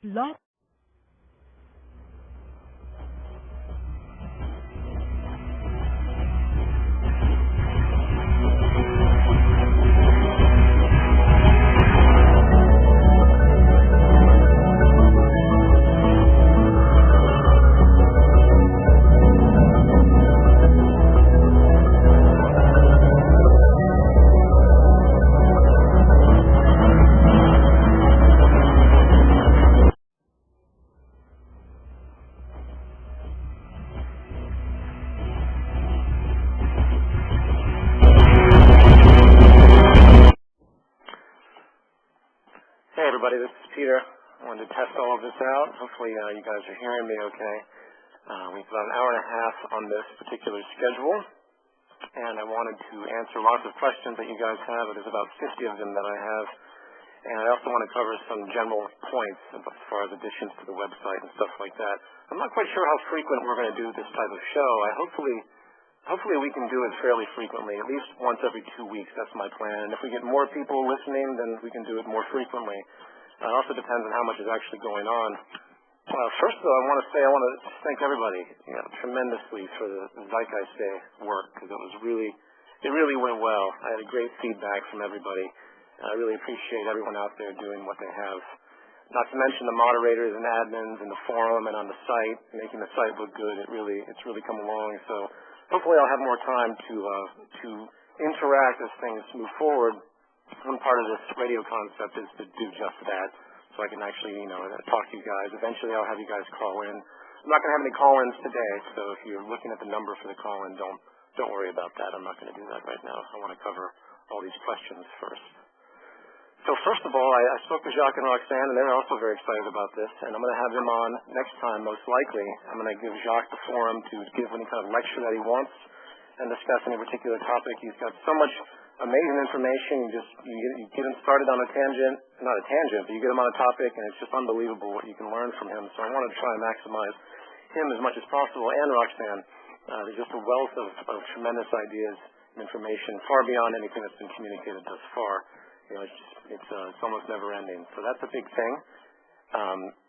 Blog Hey everybody, this is Peter. I wanted to test all of this out. Hopefully you guys are hearing me okay. We've got an hour and a half on this particular schedule, and I wanted to answer lots of questions that you guys have. There's about 50 of them that I have, and I also want to cover some general points as far as additions to the website and stuff like that. I'm not quite sure how frequent we're going to do this type of show. Hopefully we can do it fairly frequently, at least once every 2 weeks. That's my plan. And if we get more people listening, then we can do it more frequently. It also depends on how much is actually going on. First, though, I want to thank everybody tremendously for the Zeitgeist Day work, because it really went well. I had great feedback from everybody. I really appreciate everyone out there doing what they have. Not to mention the moderators and admins and the forum and on the site, making the site look good. It's really come along. So hopefully I'll have more time to interact as things move forward. One part of this radio concept is to do just that, so I can actually, talk to you guys. Eventually I'll have you guys call in. I'm not going to have any call-ins today, so if you're looking at the number for the call-in, don't worry about that. I'm not going to do that right now. I want to cover all these questions first. So first of all, I spoke to Jacques and Roxanne, and they're also very excited about this, and I'm going to have them on next time, most likely. I'm going to give Jacques the forum to give any kind of lecture that he wants and discuss any particular topic. He's got so much amazing information. You get him started on a tangent, not a tangent, but you get him on a topic, and it's just unbelievable what you can learn from him. So I want to try and maximize him as much as possible, and Roxanne. There's just a wealth of tremendous ideas and information, far beyond anything that's been communicated thus far. It's almost never ending. So that's a big thing.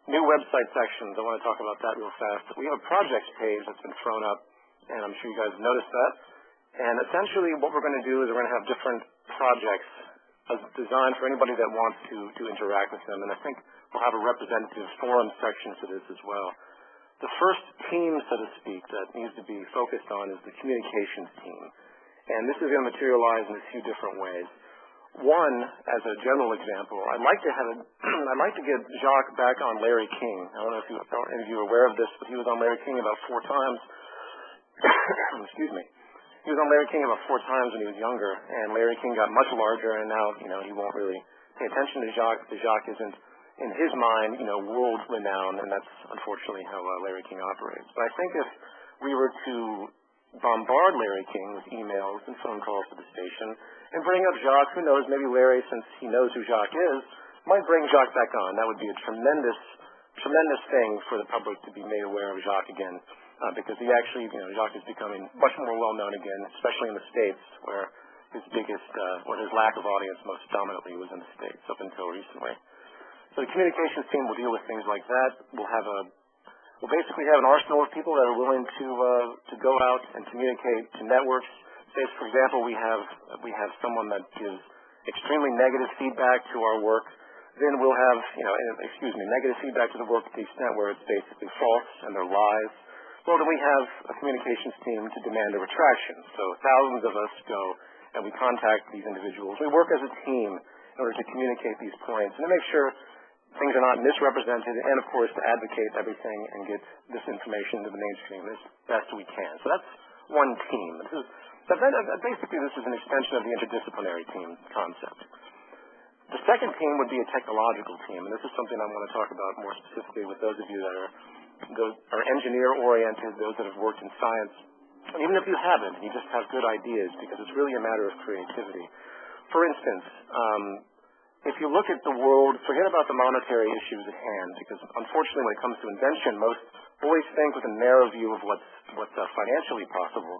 New website sections. I want to talk about that real fast. We have a projects page that's been thrown up, and I'm sure you guys have noticed that. And essentially what we're going to do is we're going to have different projects designed for anybody that wants to interact with them. And I think we'll have a representative forum section for this as well. The first team, so to speak, that needs to be focused on is the communications team. And this is going to materialize in a few different ways. One, as a general example, I'd like to get Jacques back on Larry King. I don't know if any of you are aware of this, but he was on Larry King about 4 times. Excuse me. He was on Larry King about 4 times when he was younger, and Larry King got much larger, and now, he won't really pay attention to Jacques, because Jacques isn't, in his mind, world-renowned, and that's unfortunately how Larry King operates. But I think if we were to bombard Larry King with emails and phone calls to the station and bring up Jacques, who knows, maybe Larry, since he knows who Jacques is, might bring Jacques back on. That would be a tremendous thing for the public to be made aware of Jacques again, because he actually, Jacques is becoming much more well-known again, especially in the States, where his lack of audience most dominantly was in the States up until recently. So the communications team will deal with things like that. We'll basically have an arsenal of people that are willing to go out and communicate to networks. Say, for example, we have someone that gives extremely negative feedback to our work. Then we'll have, negative feedback to the work to the extent where it's basically false and they're lies. Well, then we have a communications team to demand a retraction. So thousands of us go and we contact these individuals. We work as a team in order to communicate these points and to make sure things are not misrepresented, and of course to advocate everything and get this information to the mainstream as best we can. So that's one team. Basically this is an extension of the interdisciplinary team concept. The second team would be a technological team, and this is something I want to talk about more specifically with those of you that are engineer-oriented, those that have worked in science. And even if you haven't, you just have good ideas, because it's really a matter of creativity. For instance, if you look at the world, forget about the monetary issues at hand, because unfortunately when it comes to invention, most always think with a narrow view of what's financially possible.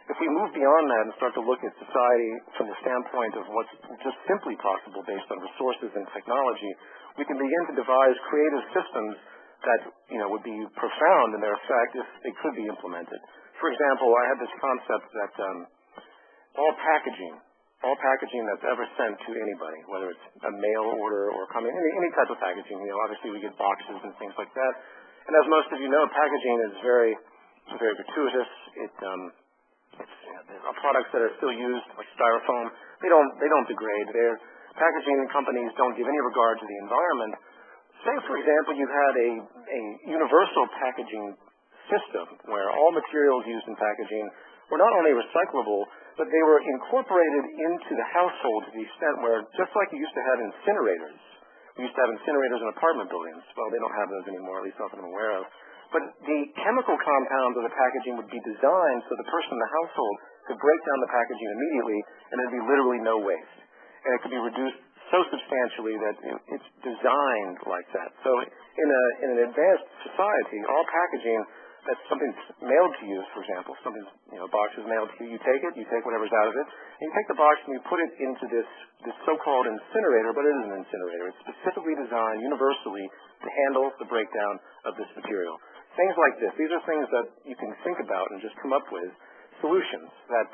If we move beyond that and start to look at society from the standpoint of what's just simply possible based on resources and technology, we can begin to devise creative systems that, would be profound in their effect if they could be implemented. For example, I had this concept that all packaging that's ever sent to anybody, whether it's a mail order or coming, any type of packaging, obviously we get boxes and things like that. And as most of you know, packaging is very gratuitous. It's products that are still used, like styrofoam, they don't degrade. Packaging companies don't give any regard to the environment. Say, for example, you had a universal packaging system where all materials used in packaging were not only recyclable, but they were incorporated into the household to the extent where, just like you used to have incinerators, we used to have incinerators in apartment buildings. Well, they don't have those anymore, at least not that I'm aware of. But the chemical compounds of the packaging would be designed so the person in the household could break down the packaging immediately, and there'd be literally no waste. And it could be reduced so substantially that it's designed like that. So in an advanced society, all packaging that's something's mailed to you, for example, a box is mailed to you, you take whatever's out of it, and you take the box and you put it into this so-called incinerator, but it isn't an incinerator. It's specifically designed universally to handle the breakdown of this material. Things like this, these are things that you can think about and just come up with solutions that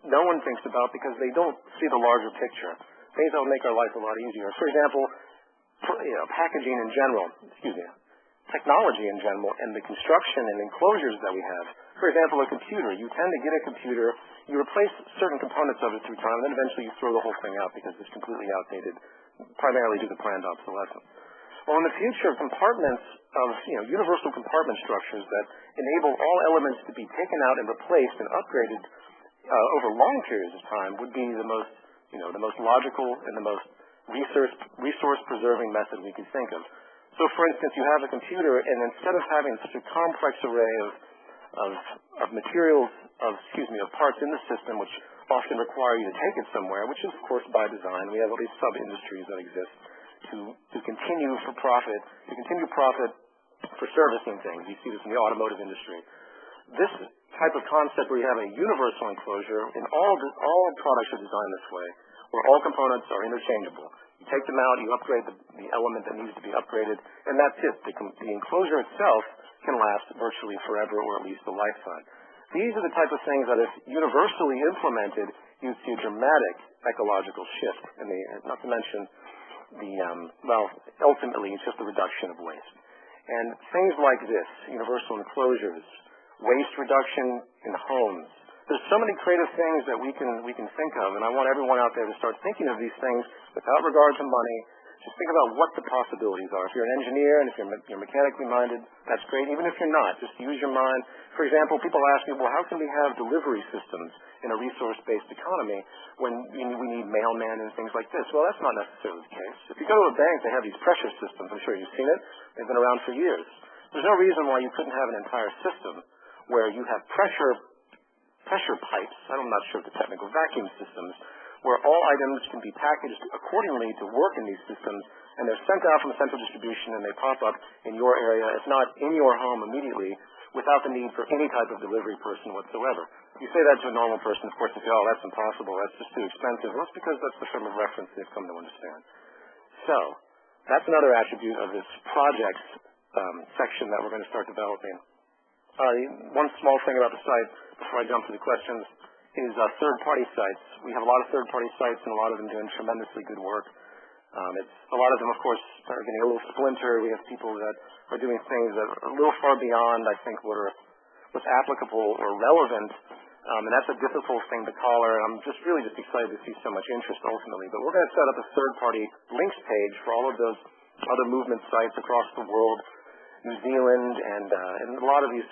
no one thinks about because they don't see the larger picture. Things that will make our life a lot easier. For example, packaging in general, technology in general, and the construction and enclosures that we have. For example, a computer. You tend to get a computer, you replace certain components of it through time, and then eventually you throw the whole thing out because it's completely outdated, primarily due to planned obsolescence. Well, in the future, compartments of, universal compartment structures that enable all elements to be taken out and replaced and upgraded over long periods of time would be the most logical and the most resource-preserving method we could think of. So, for instance, you have a computer, and instead of having such a complex array of materials, of parts in the system, which often require you to take it somewhere, which is, of course, by design. We have all these sub-industries that exist to continue profit for servicing things. You see this in the automotive industry. This type of concept where you have a universal enclosure, and all products are designed this way, where all components are interchangeable. You take them out, you upgrade the element that needs to be upgraded, and that's it. The enclosure itself can last virtually forever, or at least a lifetime. These are the type of things that, if universally implemented, you'd see a dramatic ecological shift, not to mention ultimately it's just a reduction of waste. And things like this, universal enclosures, waste reduction in homes. There's so many creative things that we can think of, and I want everyone out there to start thinking of these things without regard to money. Just think about what the possibilities are. If you're an engineer and if you're mechanically minded, that's great. Even if you're not, just use your mind. For example, people ask me, well, how can we have delivery systems in a resource-based economy when we need mailmen and things like this? Well, that's not necessarily the case. If you go to a bank, they have these pressure systems. I'm sure you've seen it. They've been around for years. There's no reason why you couldn't have an entire system where you have pressure pipes, I'm not sure of the technical, vacuum systems, where all items can be packaged accordingly to work in these systems, and they're sent out from central distribution, and they pop up in your area, if not in your home immediately, without the need for any type of delivery person whatsoever. You say that to a normal person, of course, they say, oh, that's impossible, that's just too expensive. Well, that's because that's the frame of reference they've come to understand. So, that's another attribute of this projects section that we're going to start developing. One small thing about the site, before I jump to the questions, is third-party sites. We have a lot of third-party sites, and a lot of them doing tremendously good work. A lot of them, of course, are getting a little splinter. We have people that are doing things that are a little far beyond, I think, what's applicable or relevant, and that's a difficult thing to collar. And I'm really excited to see so much interest ultimately. But we're going to set up a third-party links page for all of those other movement sites across the world, New Zealand, and a lot of these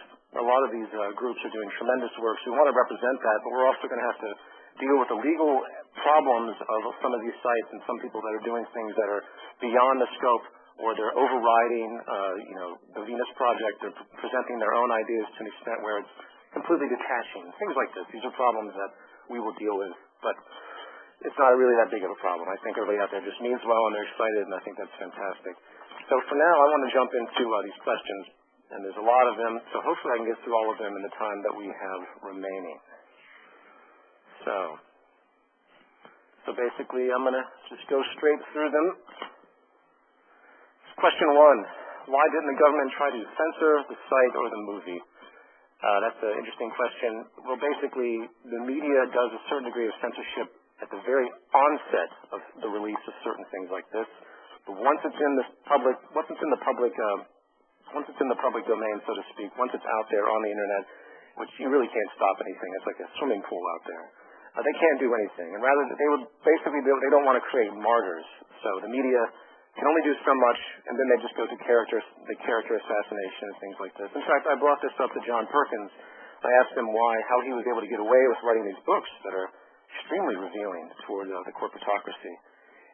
groups are doing tremendous work. So we want to represent that, but we're also going to have to deal with the legal problems of some of these sites and some people that are doing things that are beyond the scope, or they're overriding, the Venus Project. They're presenting their own ideas to an extent where it's completely detaching. Things like this. These are problems that we will deal with, but it's not really that big of a problem. I think everybody out there just means well, and they're excited, and I think that's fantastic. So for now, I want to jump into these questions. And there's a lot of them, so hopefully I can get through all of them in the time that we have remaining. So basically, I'm going to just go straight through them. Question 1, why didn't the government try to censor the site or the movie? That's an interesting question. Well, basically, the media does a certain degree of censorship at the very onset of the release of certain things like this. But once it's in the public domain, so to speak, once it's out there on the internet, which you really can't stop anything. It's like a swimming pool out there. They can't do anything. And rather, they don't want to create martyrs. So the media can only do so much, and then they just go to character assassination and things like this. In fact, I brought this up to John Perkins. I asked him how he was able to get away with writing these books that are extremely revealing toward the corporatocracy.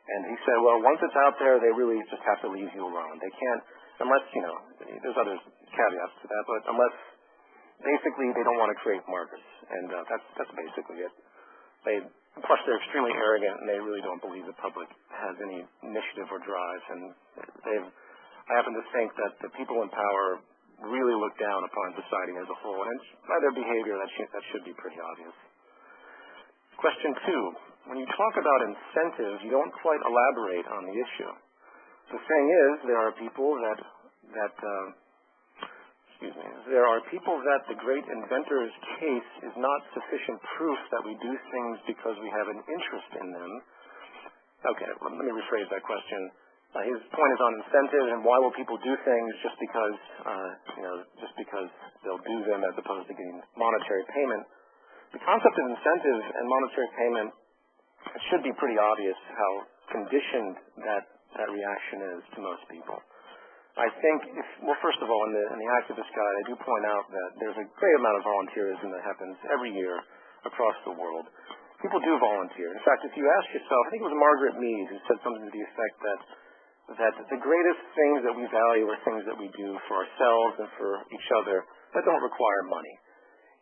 And he said, well, once it's out there, they really just have to leave you alone. They can't, unless, there's other caveats to that, but unless, basically, they don't want to create martyrs. And that's basically it. Plus, they're extremely arrogant, and they really don't believe the public has any initiative or drive. And I happen to think that the people in power really look down upon society as a whole, and by their behavior, that should be pretty obvious. Question 2, when you talk about incentives, you don't quite elaborate on the issue. The thing is, there are people that the great inventor's case is not sufficient proof that we do things because we have an interest in them. Okay, let me rephrase that question. His point is on incentive and why will people do things just because they'll do them as opposed to getting monetary payment. The concept of incentive and monetary payment, it should be pretty obvious how conditioned that reaction is to most people. I think, first of all, in the activist guide, I do point out that there's a great amount of volunteerism that happens every year across the world. People do volunteer. In fact, if you ask yourself, I think it was Margaret Mead who said something to the effect that the greatest things that we value are things that we do for ourselves and for each other that don't require money.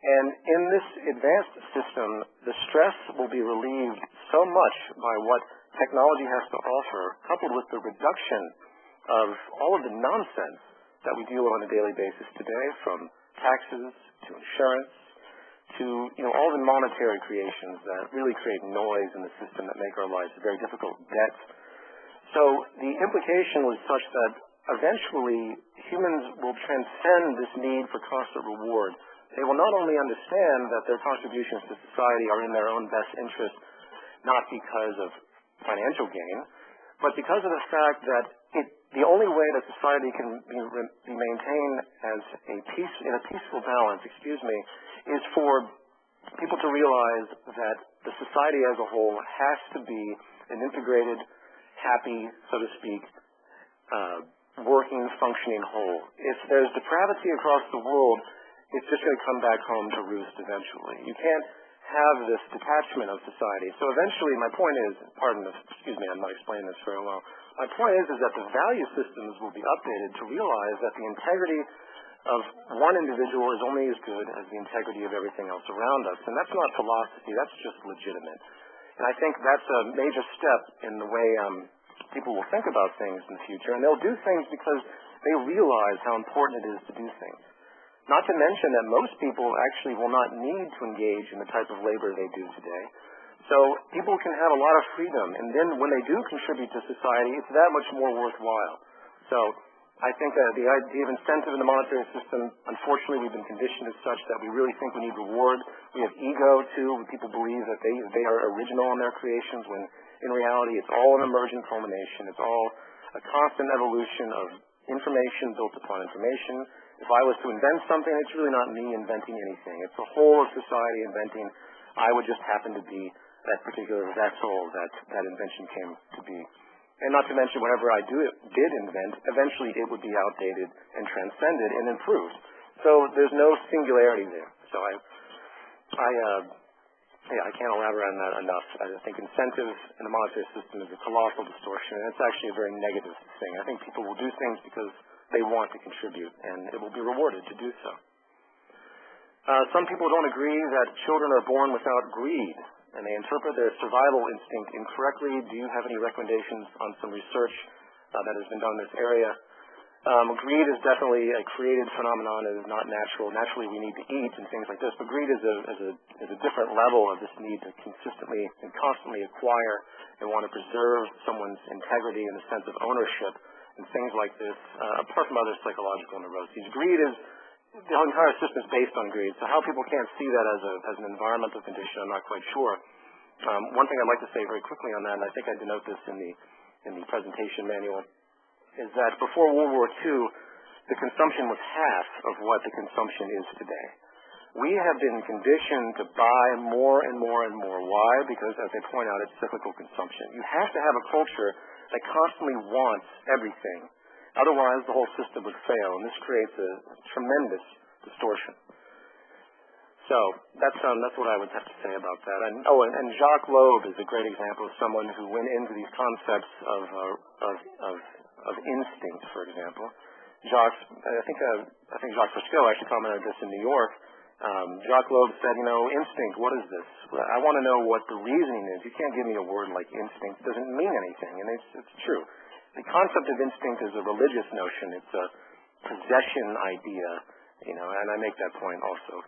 And in this advanced system, the stress will be relieved so much by what technology has to offer, coupled with the reduction of all of the nonsense that we deal with on a daily basis today, from taxes to insurance to all the monetary creations that really create noise in the system that make our lives very difficult. Debt. So the implication was such that eventually humans will transcend this need for constant reward. They will not only understand that their contributions to society are in their own best interest, not because of financial gain, but because of the fact that the only way that society can be maintained as in a peaceful balance, is for people to realize that the society as a whole has to be an integrated, happy, so to speak, working, functioning whole. If there's depravity across the world, it's just going to come back home to roost eventually. You can't have this detachment of society. So eventually, my point is, I'm not explaining this very well. My point is that the value systems will be updated to realize that the integrity of one individual is only as good as the integrity of everything else around us. And that's not philosophy, that's just legitimate. And I think that's a major step in the way people will think about things in the future. And they'll do things because they realize how important it is to do things. Not to mention that most people actually will not need to engage in the type of labor they do today. So people can have a lot of freedom, and then when they do contribute to society, it's that much more worthwhile. So I think that the idea of incentive in the monetary system, unfortunately, we've been conditioned as such that we really think we need reward. We have ego, too. People believe that they are original in their creations, when in reality it's all an emergent culmination. It's all a constant evolution of information built upon information. If I was to invent something, it's really not me inventing anything. It's the whole of society inventing. I would just happen to be that particular vessel that invention came to be. And not to mention, whatever I did invent, eventually it would be outdated and transcended and improved. So there's no singularity there. So I can't elaborate on that enough. I think incentive in the monetary system is a colossal distortion, and it's actually a very negative thing. I think people will do things because they want to contribute, and it will be rewarded to do so. Some people don't agree that children are born without greed, and they interpret their survival instinct incorrectly. Do you have any recommendations on some research that has been done in this area? Greed is definitely a created phenomenon. It is not natural. Naturally, we need to eat and things like this, but greed is a different level of this need to consistently and constantly acquire and want to preserve someone's integrity and the sense of ownership and things like this, apart from other psychological neuroses. Greed is, the entire system is based on greed, so how people can't see that as an environmental condition, I'm not quite sure. One thing I'd like to say very quickly on that, and I think I denote this in the presentation manual, is that before World War II, the consumption was half of what the consumption is today. We have been conditioned to buy more and more and more. Why? Because, as I point out, it's cyclical consumption. You have to have a culture that constantly wants everything. Otherwise, the whole system would fail, and this creates a tremendous distortion. So that's what I would have to say about that. And Jacques Loeb is a great example of someone who went into these concepts of instinct, for example. I think Jacques Fresco actually commented this in New York. Jacques Loeb said, instinct, what is this? I want to know what the reasoning is. You can't give me a word like instinct. It doesn't mean anything, and it's true. The concept of instinct is a religious notion. It's a possession idea, and I make that point also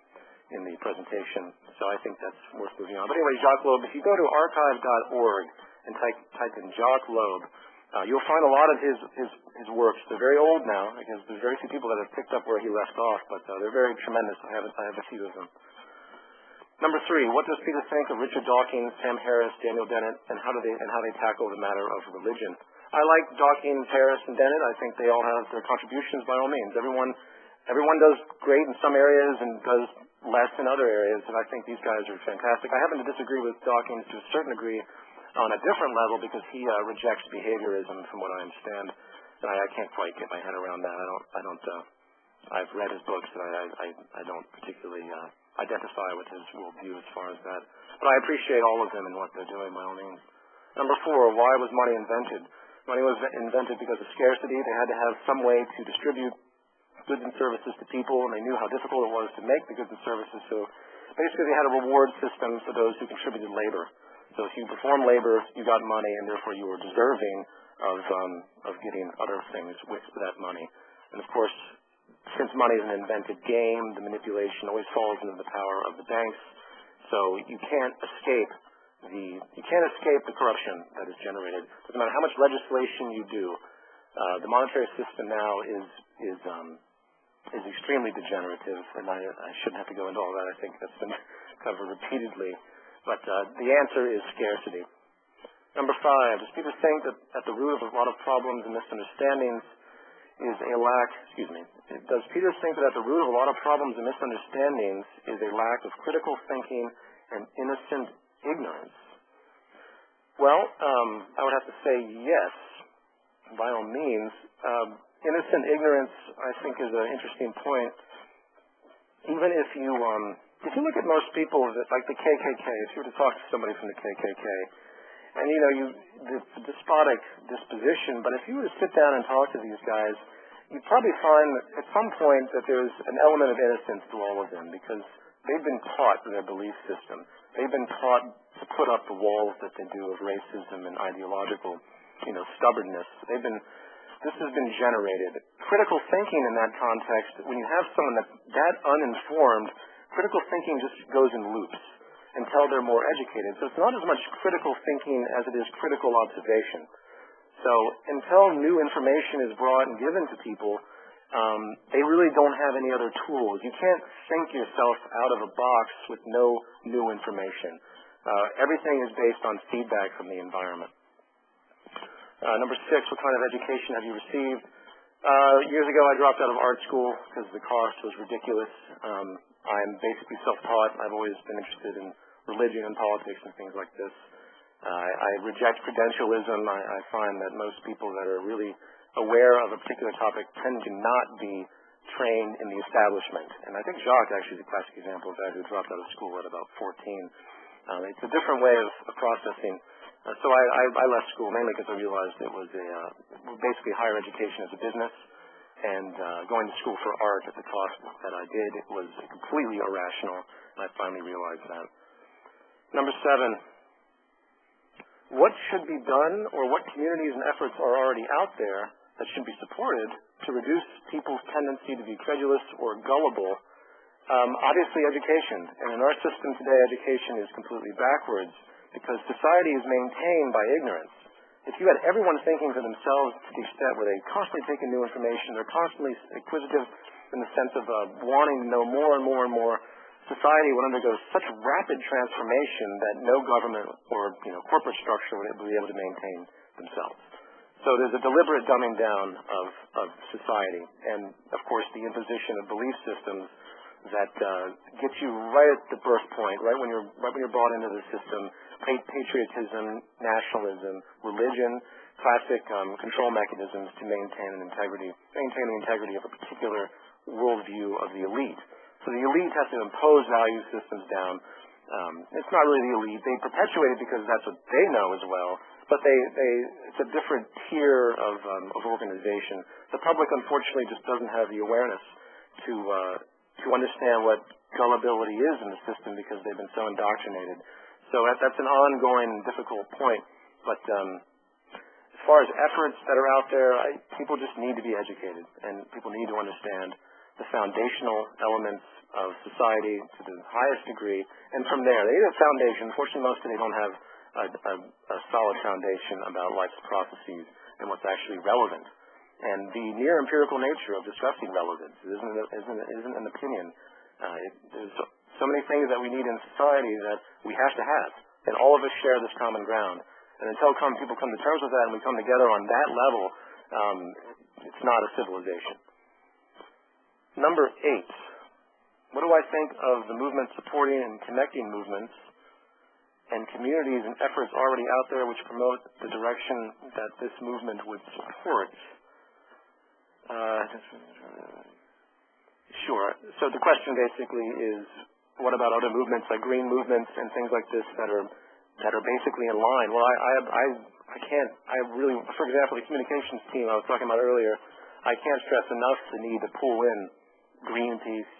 in the presentation. So I think that's worth moving on. But anyway, Jacques Loeb, if you go to archive.org and type in Jacques Loeb, you'll find a lot of his works. They're very old now, because there's very few people that have picked up where he left off, but they're very tremendous. I have a few of them. Number 3, what does Peter think of Richard Dawkins, Sam Harris, Daniel Dennett, and how they tackle the matter of religion? I like Dawkins, Harris, and Dennett. I think they all have their contributions by all means. Everyone does great in some areas and does less in other areas, and I think these guys are fantastic. I happen to disagree with Dawkins to a certain degree on a different level because he rejects behaviorism from what I understand. And I can't quite get my head around that. I've read his books, and I don't particularly identify with his worldview as far as that. But I appreciate all of them and what they're doing by all means. Number 4, why was money invented? Money was invented because of scarcity. They had to have some way to distribute goods and services to people, and they knew how difficult it was to make the goods and services. So basically they had a reward system for those who contributed labor. So if you performed labor, you got money, and therefore you were deserving of getting other things with that money. And of course, since money is an invented game, the manipulation always falls into the power of the banks. So you can't escape the corruption that is generated. Doesn't matter how much legislation you do. The monetary system now is extremely degenerative, and I shouldn't have to go into all that. I think that's been covered repeatedly. But the answer is scarcity. Number 5, does Peter think that at the root of a lot of problems and misunderstandings is a lack, does Peter think that at the root of a lot of problems and misunderstandings is a lack of critical thinking and innocent ignorance? Well, I would have to say yes, by all means. Innocent ignorance, I think, is an interesting point. Even if you look at most people, like the KKK, if you were to talk to somebody from the KKK, and the despotic disposition, but if you were to sit down and talk to these guys, you'd probably find at some point that there's an element of innocence to all of them, because they've been taught their belief system. They've been taught to put up the walls that they do of racism and ideological, stubbornness. This has been generated. Critical thinking in that context, when you have someone that's that uninformed, critical thinking just goes in loops until they're more educated. So it's not as much critical thinking as it is critical observation. So until new information is brought and given to people, they really don't have any other tools. You can't think yourself out of a box with no new information. Everything is based on feedback from the environment. Number 6, what kind of education have you received? Years ago, I dropped out of art school because the cost was ridiculous. I'm basically self-taught. I've always been interested in religion and politics and things like this. I reject credentialism. I find that most people that are really aware of a particular topic tend to not be trained in the establishment. And I think Jacques actually is a classic example of that, who dropped out of school at about 14. It's a different way of processing. So I left school mainly because I realized it was basically higher education as a business, and going to school for art at the cost that I did, it was completely irrational, and I finally realized that. Number 7, what should be done, or what communities and efforts are already out there that should be supported to reduce people's tendency to be credulous or gullible. Obviously, education. And in our system today, education is completely backwards because society is maintained by ignorance. If you had everyone thinking for themselves to the extent where they constantly take in new information, they're constantly inquisitive in the sense of wanting to know more and more and more, society would undergo such rapid transformation that no government or corporate structure would be able to maintain themselves. So there's a deliberate dumbing down of society, and of course the imposition of belief systems that get you right at the birth point, right when you're brought into the system. Patriotism, nationalism, religion, classic control mechanisms to maintain the integrity of a particular worldview of the elite. So the elite has to impose value systems down. It's not really the elite. They perpetuate it because that's what they know as well, but it's a different tier of organization. The public, unfortunately, just doesn't have the awareness to understand what gullibility is in the system because they've been so indoctrinated. So that's an ongoing difficult point. But as far as efforts that are out there, people just need to be educated, and people need to understand the foundational elements of society to the highest degree. And from there, they need a foundation. Unfortunately, most of them don't have a solid foundation about life's processes and what's actually relevant. And the near empirical nature of discussing relevance isn't an opinion. There's so many things that we need in society that we have to have, and all of us share this common ground. And until people come to terms with that and we come together on that level, it's not a civilization. Number 8, what do I think of the movement supporting and connecting movements and communities and efforts already out there which promote the direction that this movement would support? Sure. So the question basically is, what about other movements like green movements and things like this that are basically in line? Well, I really, for example, the communications team I was talking about earlier, I can't stress enough the need to pull in Greenpeace,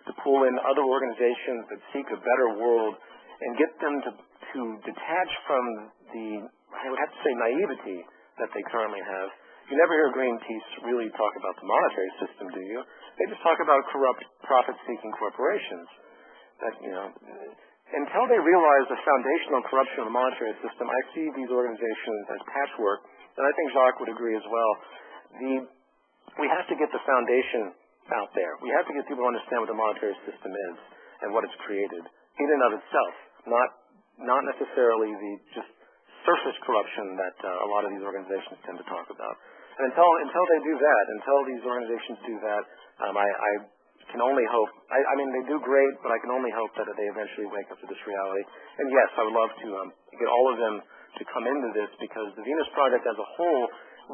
to pull in other organizations that seek a better world and get them to detach from the, I would have to say, naivety that they currently have. You never hear Greenpeace really talk about the monetary system, do you? They just talk about corrupt, profit-seeking corporations. That, until they realize the foundational corruption of the monetary system, I see these organizations as patchwork, and I think Jacques would agree as well. We have to get the foundation out there. We have to get people to understand what the monetary system is and what it's created in and of itself, not necessarily the just surface corruption that a lot of these organizations tend to talk about. And until they do that, until these organizations do that, I can only hope. I mean, they do great, but I can only hope that they eventually wake up to this reality. And yes, I would love to get all of them to come into this, because the Venus Project as a whole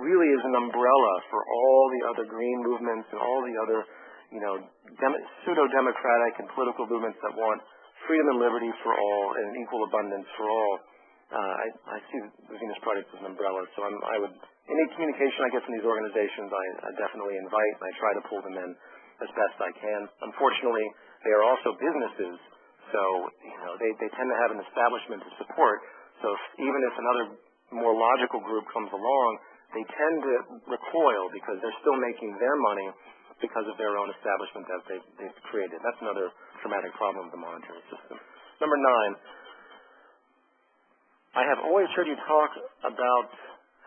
really is an umbrella for all the other green movements and all the other, pseudo-democratic and political movements that want freedom and liberty for all and equal abundance for all. I see the Venus Project as an umbrella, so any communication I get from these organizations, I definitely invite, and I try to pull them in as best I can. Unfortunately, they are also businesses, so they tend to have an establishment to support. So even if another more logical group comes along, they tend to recoil because they're still making their money because of their own establishment that they've created. That's another traumatic problem of the monetary system. Number 9. I have always heard you talk about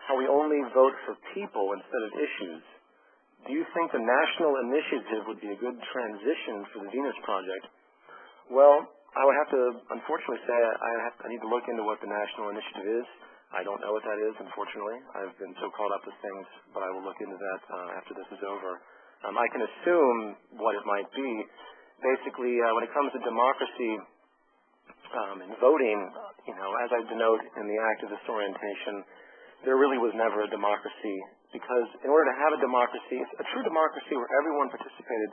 how we only vote for people instead of issues. Do you think the national initiative would be a good transition for the Venus Project? Well, I would have to, unfortunately, say I need to look into what the national initiative is. I don't know what that is, unfortunately. I've been so caught up with things, but I will look into that after this is over. I can assume what it might be. Basically, when it comes to democracy and voting, as I denote in the activist orientation, there really was never a democracy, because in order to have a democracy, a true democracy where everyone participated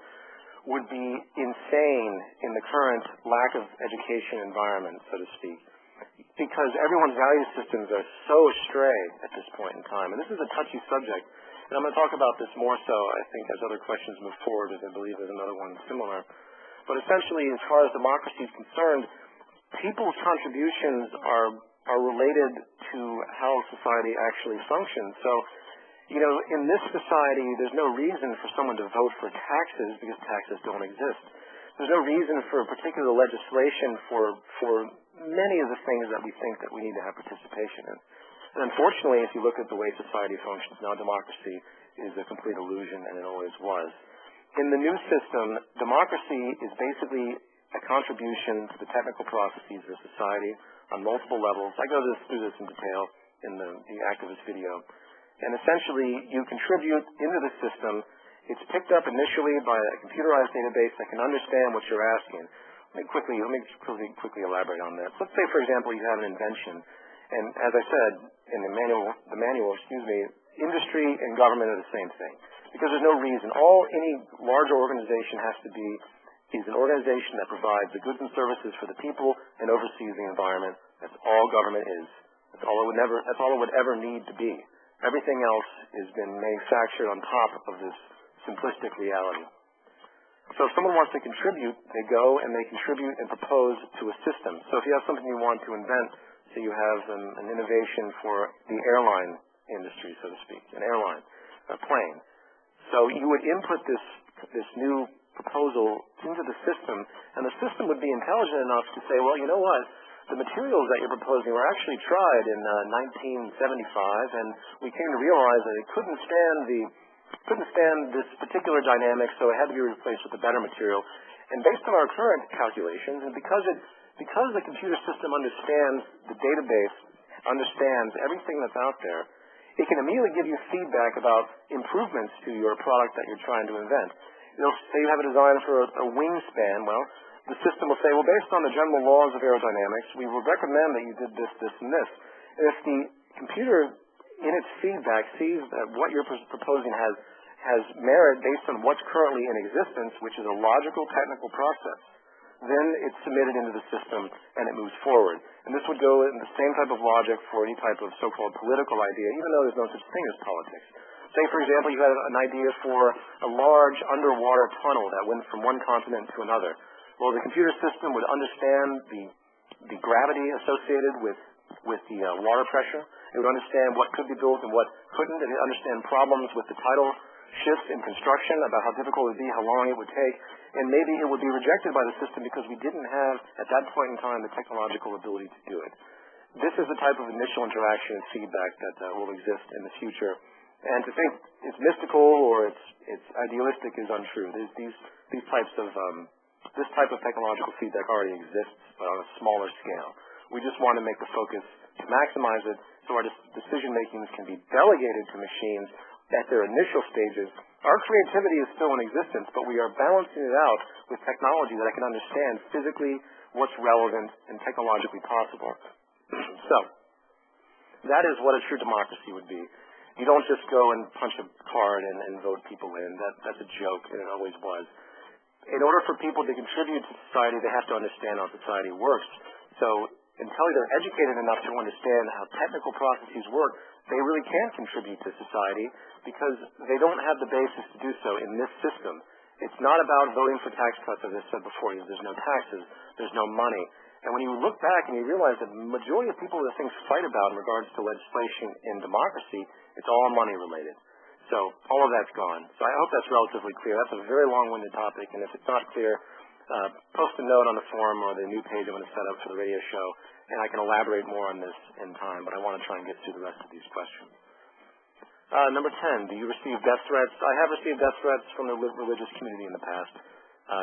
would be insane in the current lack of education environment, so to speak, because everyone's value systems are so astray at this point in time. And this is a touchy subject, and I'm going to talk about this more so, I think, as other questions move forward, as I believe there's another one similar. But essentially, as far as democracy is concerned, people's contributions are related to how society actually functions. So In this society, there's no reason for someone to vote for taxes because taxes don't exist. There's no reason for particular legislation for many of the things that we think that we need to have participation in. And unfortunately, if you look at the way society functions now, democracy is a complete illusion, and it always was. In the new system, democracy is basically a contribution to the technical processes of society on multiple levels. I go through this in detail in the activist video. And essentially, you contribute into the system. It's picked up initially by a computerized database that can understand what you're asking. Let me quickly elaborate on that. Let's say, for example, you have an invention. And as I said in the manual, industry and government are the same thing. Because there's no reason. All any larger organization has to be is an organization that provides the goods and services for the people and oversees the environment. That's all government is. That's all it would ever need to be. Everything else has been manufactured on top of this simplistic reality. So if someone wants to contribute, they go and they contribute and propose to a system. So if you have something you want to invent, so you have an innovation for the airline industry, so to speak, an airline, a plane. So you would input this new proposal into the system, and the system would be intelligent enough to say, well, you know what? The materials that you're proposing were actually tried in 1975, and we came to realize that it couldn't stand this particular dynamic, so it had to be replaced with a better material. And based on our current calculations, and because the computer system understands the database, understands everything that's out there, it can immediately give you feedback about improvements to your product that you're trying to invent. It'll say you have a design for a wingspan. Well, the system will say, well, based on the general laws of aerodynamics, we would recommend that you did this, this, and this. And if the computer, in its feedback, sees that what you're proposing has merit based on what's currently in existence, which is a logical technical process, then it's submitted into the system and it moves forward. And this would go in the same type of logic for any type of so-called political idea, even though there's no such thing as politics. Say, for example, you had an idea for a large underwater tunnel that went from one continent to another. Well, the computer system would understand the gravity associated with the water pressure. It would understand what could be built and what couldn't. It would understand problems with the tidal shifts in construction, about how difficult it would be, how long it would take. And maybe it would be rejected by the system because we didn't have, at that point in time, the technological ability to do it. This is the type of initial interaction and feedback that will exist in the future. And to think it's mystical or it's idealistic is untrue. These types of this type of technological feedback already exists, but on a smaller scale. We just want to make the focus to maximize it so our decision-makings can be delegated to machines at their initial stages. Our creativity is still in existence, but we are balancing it out with technology that I can understand physically what's relevant and technologically possible. So, that is what a true democracy would be. You don't just go and punch a card and vote people in. That's a joke, and it always was. In order for people to contribute to society, they have to understand how society works. So until they're educated enough to understand how technical processes work, they really can't contribute to society because they don't have the basis to do so in this system. It's not about voting for tax cuts, as I said before. There's no taxes. There's no money. And when you look back and you realize that the majority of people that things fight about in regards to legislation in democracy, it's all money related. So all of that's gone. So I hope that's relatively clear. That's a very long-winded topic, and if it's not clear, post a note on the forum or the new page I'm going to set up for the radio show, and I can elaborate more on this in time, but I want to try and get through the rest of these questions. Number 10, do you receive death threats? I have received death threats from the religious community in the past.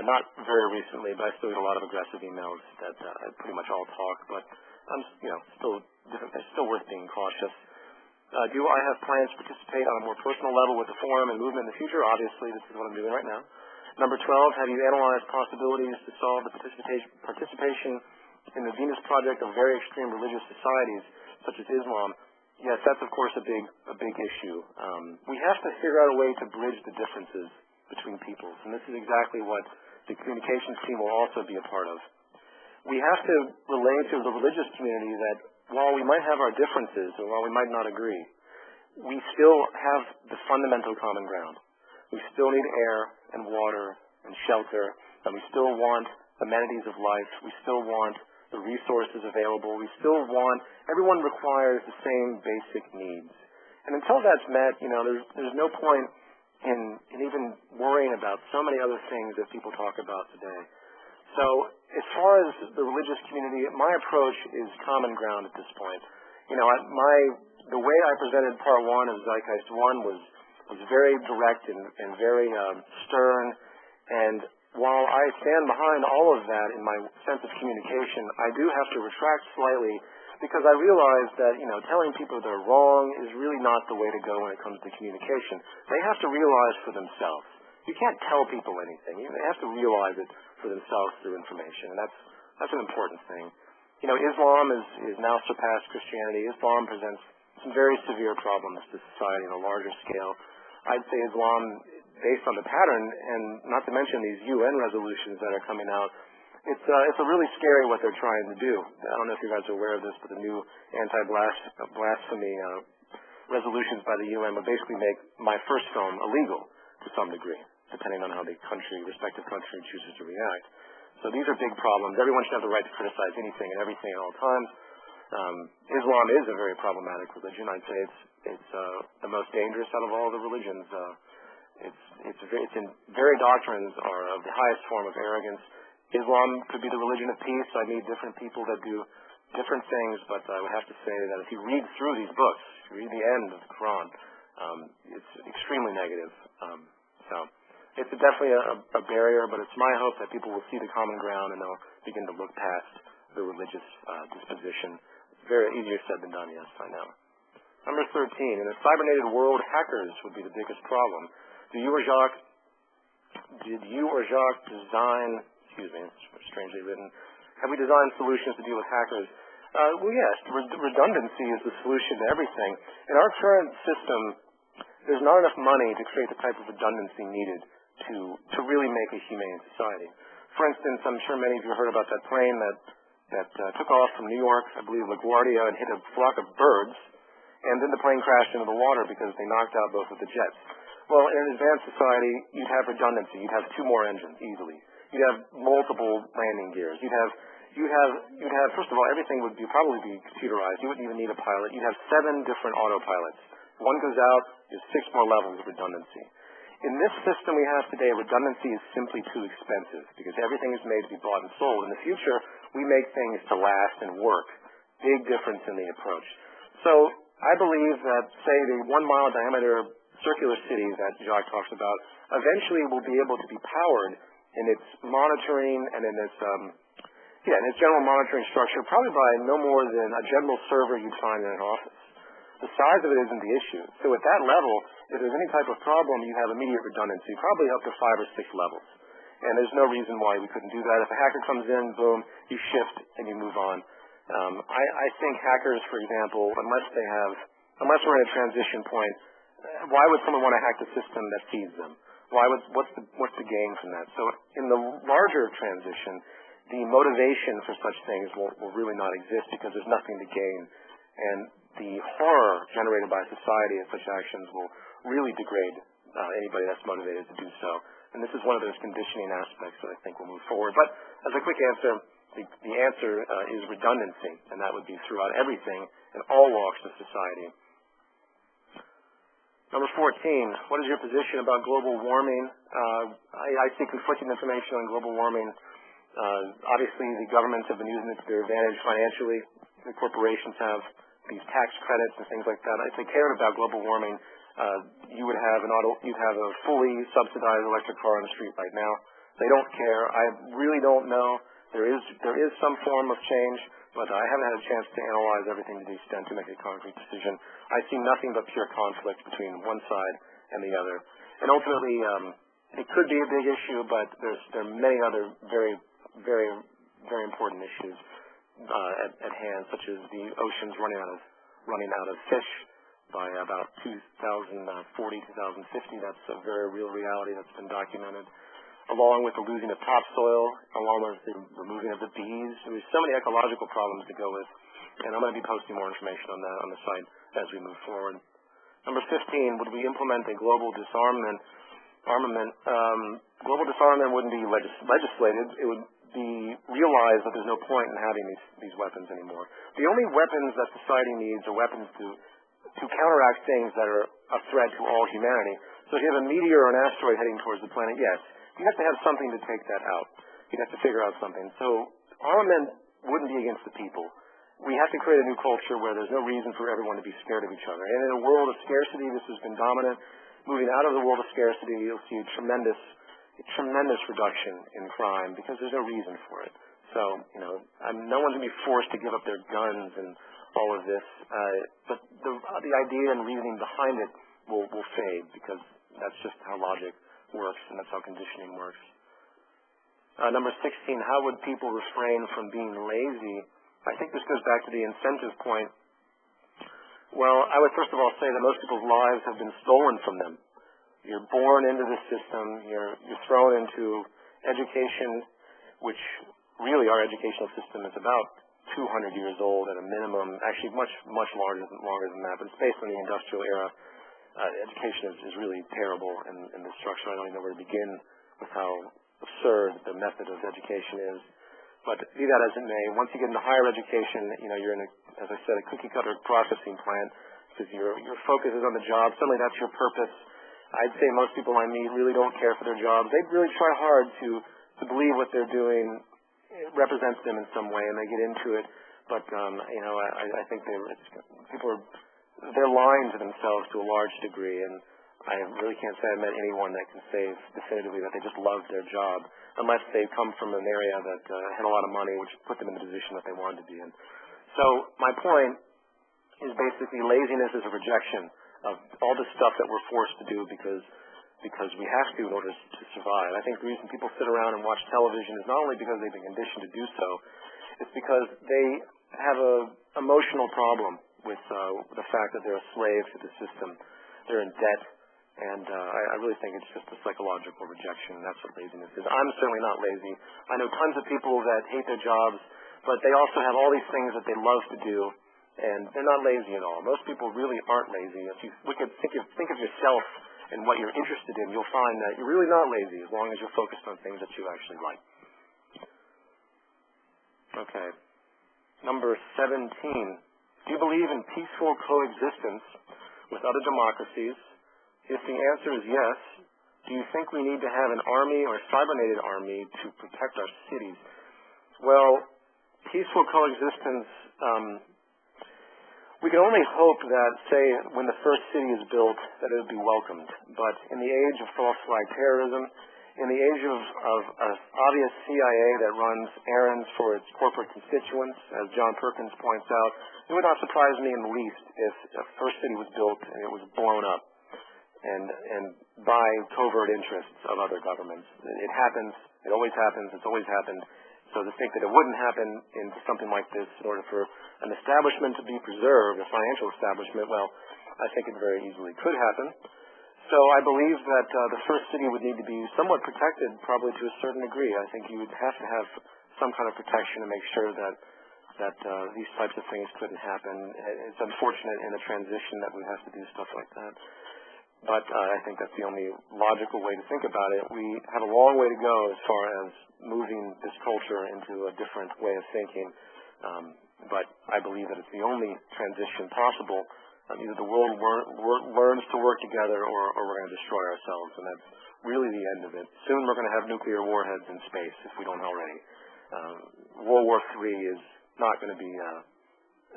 Not very recently, but I still get a lot of aggressive emails that pretty much all talk, but I'm still worth being cautious. Do I have plans to participate on a more personal level with the forum and movement in the future? Obviously, this is what I'm doing right now. Number 12, have you analyzed possibilities to solve the participation in the Venus Project of very extreme religious societies, such as Islam? Yes, that's, of course, a big issue. We have to figure out a way to bridge the differences between peoples, and this is exactly what the communications team will also be a part of. We have to relate to the religious community that while we might have our differences, or while we might not agree, we still have the fundamental common ground. We still need air and water and shelter, and we still want amenities of life. We still want the resources available. We still want, everyone requires the same basic needs. And until that's met, there's no point in even worrying about so many other things that people talk about today. So as far as the religious community, my approach is common ground at this point. The way I presented part one of Zeitgeist 1 was very direct and very stern. And while I stand behind all of that in my sense of communication, I do have to retract slightly because I realize that, telling people they're wrong is really not the way to go when it comes to communication. They have to realize for themselves. You can't tell people anything. They have to realize it for themselves through information, and that's an important thing. Islam is now surpassed Christianity. Islam presents some very severe problems to society on a larger scale. I'd say Islam, based on the pattern, and not to mention these UN resolutions that are coming out, it's really scary what they're trying to do. I don't know if you guys are aware of this, but the new anti-blasphemy resolutions by the UN would basically make my first film illegal to some degree, depending on how the respective country chooses to react. So these are big problems. Everyone should have the right to criticize anything and everything at all times. Islam is a very problematic religion. I'd say it's the most dangerous out of all the religions. Its very doctrines are of the highest form of arrogance. Islam could be the religion of peace. I meet different people that do different things, but I would have to say that if you read through these books, if you read the end of the Quran, it's extremely negative. So it's definitely a barrier, but it's my hope that people will see the common ground and they'll begin to look past the religious disposition. Very easier said than done, yes, I know. Number 13, in a cybernetic world, hackers would be the biggest problem. Did you or Jacques design, excuse me, it's strangely written, have we designed solutions to deal with hackers? Well, yes, redundancy is the solution to everything. In our current system, there's not enough money to create the type of redundancy needed to really make a humane society. For instance, I'm sure many of you heard about that plane that took off from New York, I believe LaGuardia, and hit a flock of birds, and then the plane crashed into the water because they knocked out both of the jets. Well, in an advanced society, you'd have redundancy. You'd have 2 more engines easily. You'd have multiple landing gears. You'd have first of all, everything would probably be computerized. You wouldn't even need a pilot. You'd have 7 different autopilots. One goes out, there's 6 more levels of redundancy. In this system we have today, redundancy is simply too expensive because everything is made to be bought and sold. In the future, we make things to last and work. Big difference in the approach. So I believe that, say, the 1-mile diameter circular city that Jacques talks about eventually will be able to be powered in its monitoring and in its general monitoring structure, probably by no more than a general server you'd find in an office. The size of it isn't the issue. So at that level, if there's any type of problem, you have immediate redundancy, probably up to 5 or 6 levels. And there's no reason why we couldn't do that. If a hacker comes in, boom, you shift and you move on. I think hackers, for example, unless we're at a transition point, why would someone want to hack the system that feeds them? What's the gain from that? So in the larger transition, the motivation for such things will really not exist because there's nothing to gain. And the horror generated by society of such actions will really degrade anybody that's motivated to do so. And this is one of those conditioning aspects that I think will move forward. But as a quick answer, the answer is redundancy, and that would be throughout everything in all walks of society. Number 14, what is your position about global warming? I see conflicting information on global warming. Obviously, the governments have been using it to their advantage financially. The corporations have these tax credits and things like that. If they cared about global warming, you'd have a fully subsidized electric car on the street right now. They don't care. I really don't know. There is some form of change, but I haven't had a chance to analyze everything to the extent to make a concrete decision. I see nothing but pure conflict between one side and the other. And ultimately, it could be a big issue, but there are many other very, very, very important issues at hand, such as the oceans running out of fish by about 2040, 2050. That's a very real reality that's been documented, along with the losing of topsoil, along with the removing of the bees. There's so many ecological problems to go with, and I'm going to be posting more information on that on the site as we move forward. Number 15, would we implement a global disarmament? Global disarmament wouldn't be legislated. It would be realized that there's no point in having these weapons anymore. The only weapons that society needs are weapons to to counteract things that are a threat to all humanity. So if you have a meteor or an asteroid heading towards the planet, yes, you have to have something to take that out. You have to figure out something. So armament wouldn't be against the people. We have to create a new culture where there's no reason for everyone to be scared of each other. And in a world of scarcity, this has been dominant. Moving out of the world of scarcity, you'll see a tremendous reduction in crime because there's no reason for it. So, no one's going to be forced to give up their guns and all of this. But the idea and reasoning behind it will fade because that's just how logic works and that's how conditioning works. Number 16, how would people refrain from being lazy? I think this goes back to the incentive point. Well, I would first of all say that most people's lives have been stolen from them. You're born into this system. You're thrown into education, which really our educational system is about 200 years old at a minimum, actually much longer than that, but it's based on the industrial era. Education is really terrible in the structure. I don't even know where to begin with how absurd the method of education is. But be that as it may, once you get into higher education, you're in as I said, a cookie-cutter processing plant because your focus is on the job. Suddenly that's your purpose. I'd say most people I meet really don't care for their jobs. They really try hard to believe what they're doing represents them in some way, and they get into it. But I think they're lying to themselves to a large degree, and I really can't say I've met anyone that can say definitively that they just love their job, unless they come from an area that had a lot of money, which put them in the position that they wanted to be in. So my point is basically laziness is a rejection of all the stuff that we're forced to do because we have to in order to survive. I think the reason people sit around and watch television is not only because they've been conditioned to do so, it's because they have an emotional problem with the fact that they're a slave to the system. They're in debt, and I really think it's just a psychological rejection. That's what laziness is. I'm certainly not lazy. I know tons of people that hate their jobs, but they also have all these things that they love to do, and they're not lazy at all. Most people really aren't lazy. If you think of yourself and what you're interested in, you'll find that you're really not lazy as long as you're focused on things that you actually like. Okay. Number 17. Do you believe in peaceful coexistence with other democracies? If the answer is yes, do you think we need to have an army or a cybernetic army to protect our cities? Well, peaceful coexistence, we can only hope that, say, when the first city is built, that it would be welcomed. But in the age of false flag terrorism, in the age of obvious CIA that runs errands for its corporate constituents, as John Perkins points out, it would not surprise me in the least if a first city was built and it was blown up and by covert interests of other governments. It happens. It always happens. It's always happened. So to think that it wouldn't happen in something like this in order for an establishment to be preserved, a financial establishment, well, I think it very easily could happen. So I believe that the first city would need to be somewhat protected, probably to a certain degree. I think you would have to have some kind of protection to make sure that these types of things couldn't happen. It's unfortunate in the transition that we have to do stuff like that. But I think that's the only logical way to think about it. We have a long way to go as far as moving this culture into a different way of thinking. But I believe that it's the only transition possible. Either the world learns to work together or we're going to destroy ourselves. And that's really the end of it. Soon we're going to have nuclear warheads in space if we don't already. World War III is not going to be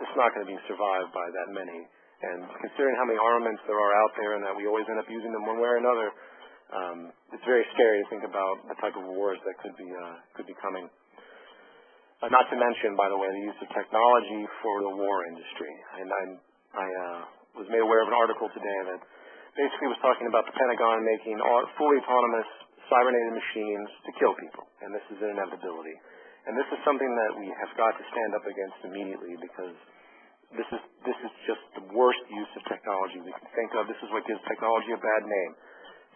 it's not going to be survived by that many. And considering how many armaments there are out there and that we always end up using them one way or another, it's very scary to think about the type of wars that could be coming. Not to mention, by the way, the use of technology for the war industry. And I was made aware of an article today that basically was talking about the Pentagon making fully autonomous cybernetic machines to kill people. And this is an inevitability. And this is something that we have got to stand up against immediately because this is just the worst use of technology we can think of. This is what gives technology a bad name.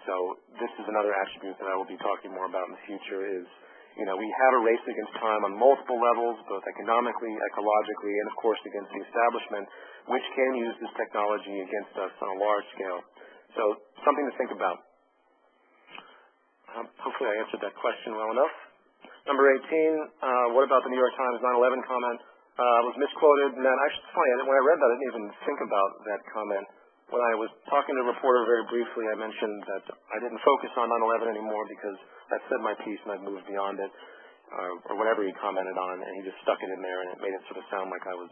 So this is another attribute that I will be talking more about in the future is, we have a race against time on multiple levels, both economically, ecologically, and of course against the establishment, which can use this technology against us on a large scale. So something to think about. Hopefully I answered that question well enough. Number 18, what about the New York Times 9/11 comment? was misquoted, and then actually it's funny, when I read that, I didn't even think about that comment. When I was talking to a reporter very briefly, I mentioned that I didn't focus on 9/11 anymore because I said my piece and I'd moved beyond it, or whatever he commented on, and he just stuck it in there, and it made it sort of sound like I was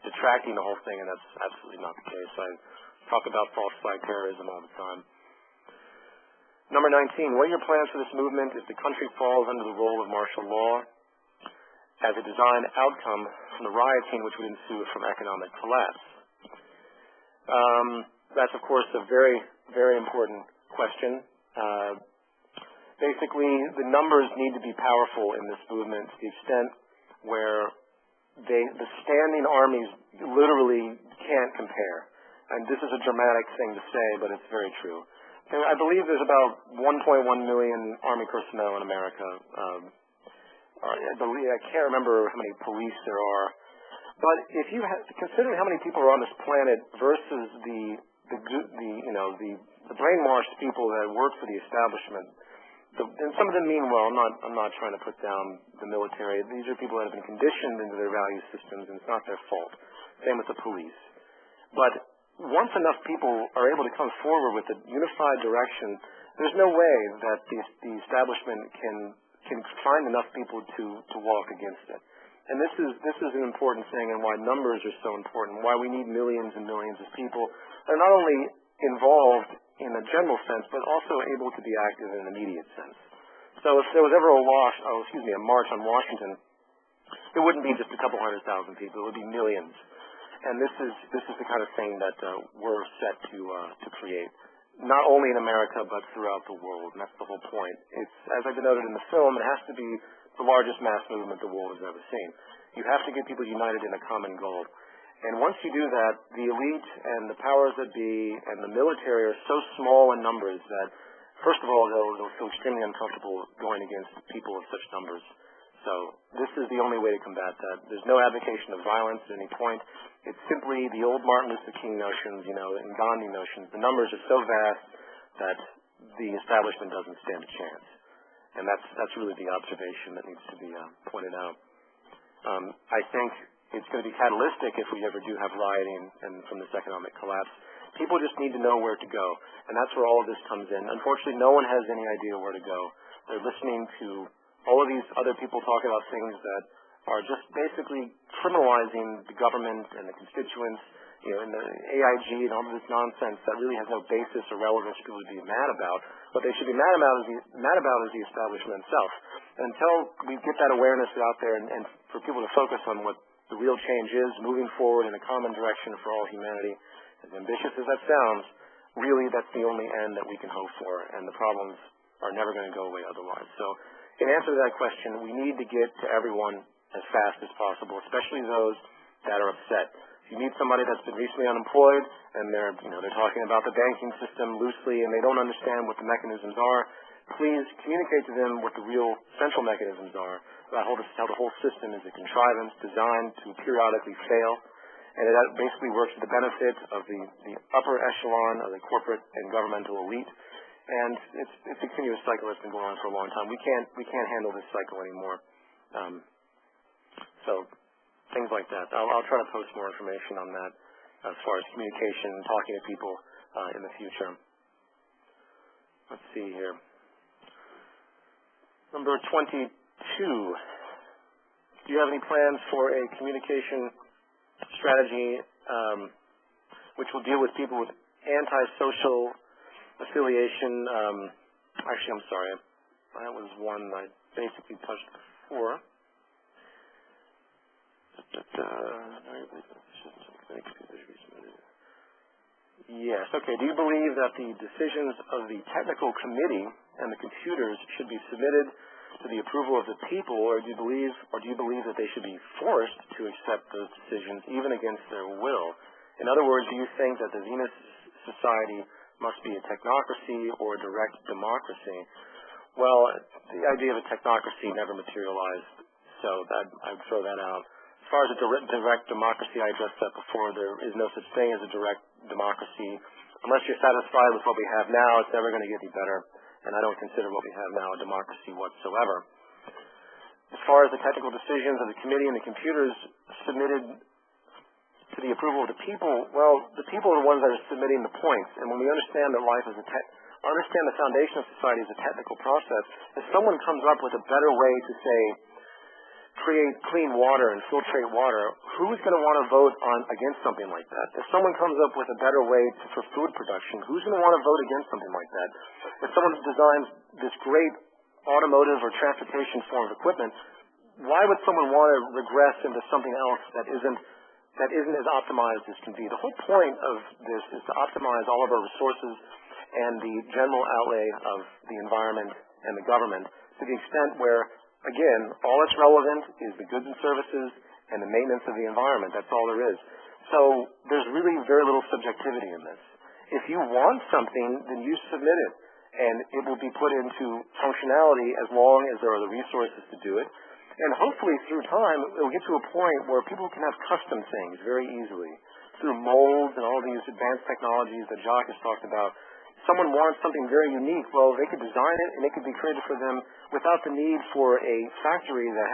detracting the whole thing, and that's absolutely not the case. I talk about false flag terrorism all the time. Number 19, what are your plans for this movement if the country falls under the role of martial law as a designed outcome from the rioting which would ensue from economic collapse? That's, of course, a very, very important question. Basically, the numbers need to be powerful in this movement to the extent where the standing armies literally can't compare. And this is a dramatic thing to say, but it's very true. I believe there's about 1.1 million Army personnel in America. I can't remember how many police there are. But if you considering how many people are on this planet versus the brainwashed people that work for the establishment, and some of them mean well. I'm not trying to put down the military. These are people that have been conditioned into their value systems, and it's not their fault. Same with the police. But once enough people are able to come forward with a unified direction, there's no way that the establishment can find enough people to walk against it. And this is an important thing, and why numbers are so important, why we need millions and millions of people that are not only involved in a general sense, but also able to be active in an immediate sense. So if there was ever a march on Washington, it wouldn't be just a couple 100,000 people; it would be millions. And this is the kind of thing that we're set to create, not only in America but throughout the world. And that's the whole point. It's, as I denoted in the film, it has to be the largest mass movement the world has ever seen. You have to get people united in a common goal. And once you do that, the elite and the powers that be and the military are so small in numbers that, first of all, they'll feel extremely uncomfortable going against people of such numbers. So this is the only way to combat that. There's no advocation of violence at any point. It's simply the old Martin Luther King notions, and Gandhi notions. The numbers are so vast that the establishment doesn't stand a chance. And that's really the observation that needs to be pointed out. I think it's going to be catalytic if we ever do have rioting and from this economic collapse. People just need to know where to go, and that's where all of this comes in. Unfortunately, no one has any idea where to go. They're listening to all of these other people talking about things that are just basically criminalizing the government and the constituents, and the AIG and all of this nonsense that really has no basis or relevance for people to be mad about. What they should be mad about is the establishment itself. And until we get that awareness out there and for people to focus on what the real change is, moving forward in a common direction for all humanity, as ambitious as that sounds, really that's the only end that we can hope for, and the problems are never going to go away otherwise. So in answer to that question, we need to get to everyone as fast as possible, especially those that are upset. If you meet somebody that's been recently unemployed and they're talking about the banking system loosely and they don't understand what the mechanisms are, please communicate to them what the real central mechanisms are, about how the whole system is a contrivance designed to periodically fail, and it basically works to the benefit of the upper echelon of the corporate and governmental elite. And it's a continuous cycle that's been going on for a long time. We can't handle this cycle anymore. So things like that. I'll try to post more information on that as far as communication, talking to people in the future. Let's see here. Number 22. Do you have any plans for a communication strategy which will deal with people with antisocial affiliation? Actually, I'm sorry. That was one I basically touched before. Yes, okay. Do you believe that the decisions of the technical committee and the computers should be submitted to the approval of the people, or do you believe that they should be forced to accept those decisions even against their will? In other words, do you think that the Venus society must be a technocracy or a direct democracy? Well, the idea of a technocracy never materialized, so I'd throw that out. As far as a direct democracy, I addressed that before. There is no such thing as a direct democracy. Unless you're satisfied with what we have now, it's never going to get any better. And I don't consider what we have now a democracy whatsoever. as far as the technical decisions of the committee and the computers submitted to the approval of the people, well, the people are the ones that are submitting the points. And when we understand that life is understand the foundation of society is a technical process, if someone comes up with a better way to, say, create clean water and filtrate water, who's going to want to vote against something like that? If someone comes up with a better way for food production, who's going to want to vote against something like that? If someone designs this great automotive or transportation form of equipment, why would someone want to regress into something else that isn't as optimized as can be? The whole point of this is to optimize all of our resources and the general outlay of the environment and the government to the extent where, again, all that's relevant is the goods and services and the maintenance of the environment. That's all there is. So there's really very little subjectivity in this. If you want something, then you submit it, and it will be put into functionality as long as there are the resources to do it. And hopefully through time, it will get to a point where people can have custom things very easily through molds and all these advanced technologies that Jacques has talked about. Someone wants something very unique, well, they could design it and it could be created for them without the need for a factory that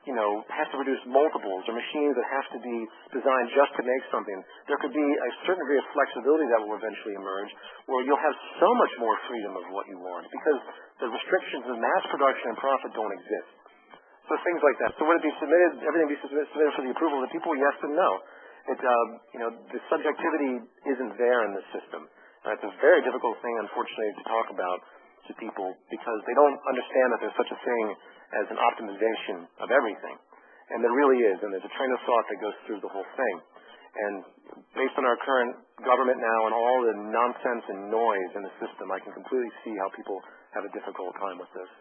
has to produce multiples or machines that have to be designed just to make something. There could be a certain degree of flexibility that will eventually emerge where you'll have so much more freedom of what you want because the restrictions of mass production and profit don't exist. So things like that. So would it be submitted, everything be submitted for the approval of the people? Yes and no. The subjectivity isn't there in the system. It's a very difficult thing, unfortunately, to talk about to people because they don't understand that there's such a thing as an optimization of everything. And there really is, and there's a train of thought that goes through the whole thing. And based on our current government now and all the nonsense and noise in the system, I can completely see how people have a difficult time with this.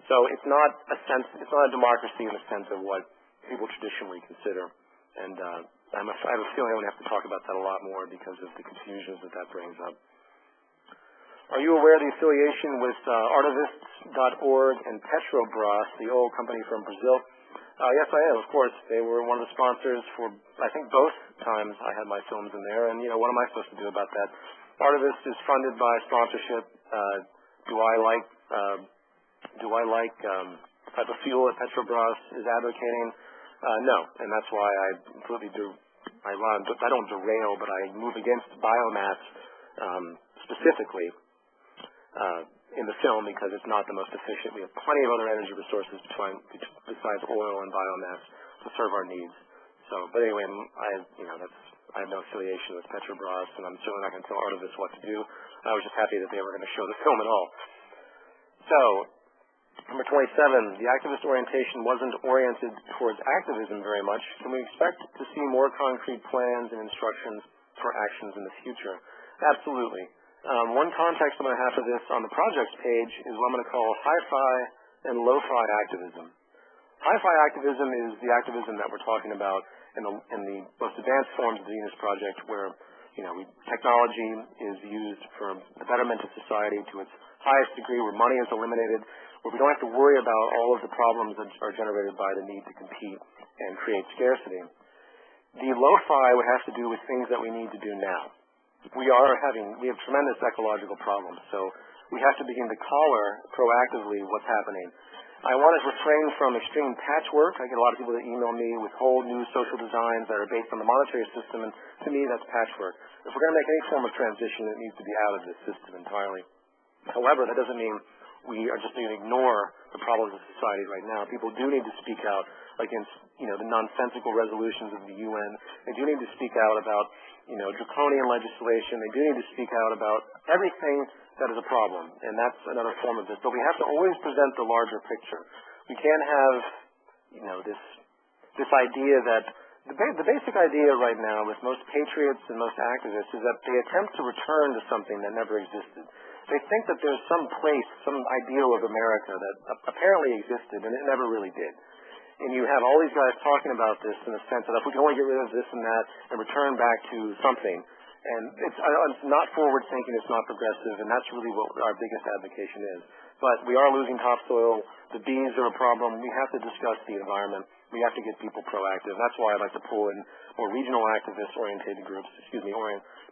So it's not a democracy in the sense of what people traditionally consider. And I have a feeling I'm going to have to talk about that a lot more because of the confusions that brings up. Are you aware of the affiliation with Artivists.org and Petrobras, the oil company from Brazil? Yes, I am, of course. They were one of the sponsors for, I think, both times I had my films in there. And, what am I supposed to do about that? Artivist is funded by sponsorship. Do I like the type of fuel that Petrobras is advocating? No, and that's why I don't derail, but I move against biomass specifically in the film because it's not the most efficient. We have plenty of other energy resources besides oil and biomass to serve our needs. So, but anyway, I have no affiliation with Petrobras, and I'm certainly not going to tell Artivists what to do. I was just happy that they were going to show the film at all. So, number 27, the activist orientation wasn't oriented towards activism very much. Can we expect to see more concrete plans and instructions for actions in the future? Absolutely. One context I'm going to have for this on the projects page is what I'm going to call hi-fi and lo-fi activism. Hi-fi activism is the activism that we're talking about in the most advanced forms of the Venus Project where technology is used for the betterment of society to its highest degree, where money is eliminated, where we don't have to worry about all of the problems that are generated by the need to compete and create scarcity. The lo-fi would have to do with things that we need to do now. We have tremendous ecological problems, so we have to begin to collar proactively what's happening. I want to refrain from extreme patchwork. I get a lot of people that email me with whole new social designs that are based on the monetary system, and to me that's patchwork. If we're going to make any form of transition, it needs to be out of this system entirely. However, that doesn't mean we are just going to ignore the problems of society right now. People do need to speak out against, the nonsensical resolutions of the UN. They do need to speak out about, draconian legislation. They do need to speak out about everything that is a problem, and that's another form of this. But we have to always present the larger picture. We can't have, this idea that the basic idea right now with most patriots and most activists is that they attempt to return to something that never existed. They think that there's some place, some ideal of America that apparently existed, and it never really did. And you have all these guys talking about this in the sense that if we can only get rid of this and that and return back to something, and it's not forward-thinking, it's not progressive, and that's really what our biggest advocation is. But we are losing topsoil. The bees are a problem. We have to discuss the environment. We have to get people proactive. That's why I'd like to pull in more regional activist-oriented groups,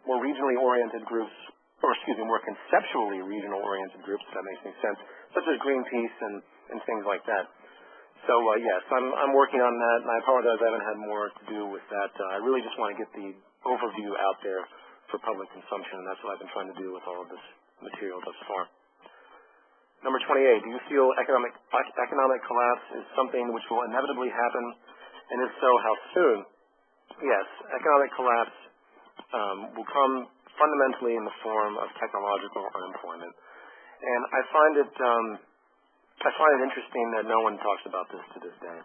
more regionally oriented groups, more conceptually regional-oriented groups, if that makes any sense, such as Greenpeace and things like that. So, yes, I'm working on that, and I apologize I haven't had more to do with that. I really just want to get the overview out there for public consumption, and that's what I've been trying to do with all of this material thus far. Number 28, do you feel economic collapse is something which will inevitably happen, and if so, how soon? Yes, economic collapse will come fundamentally in the form of technological unemployment. And I find it interesting that no one talks about this to this day.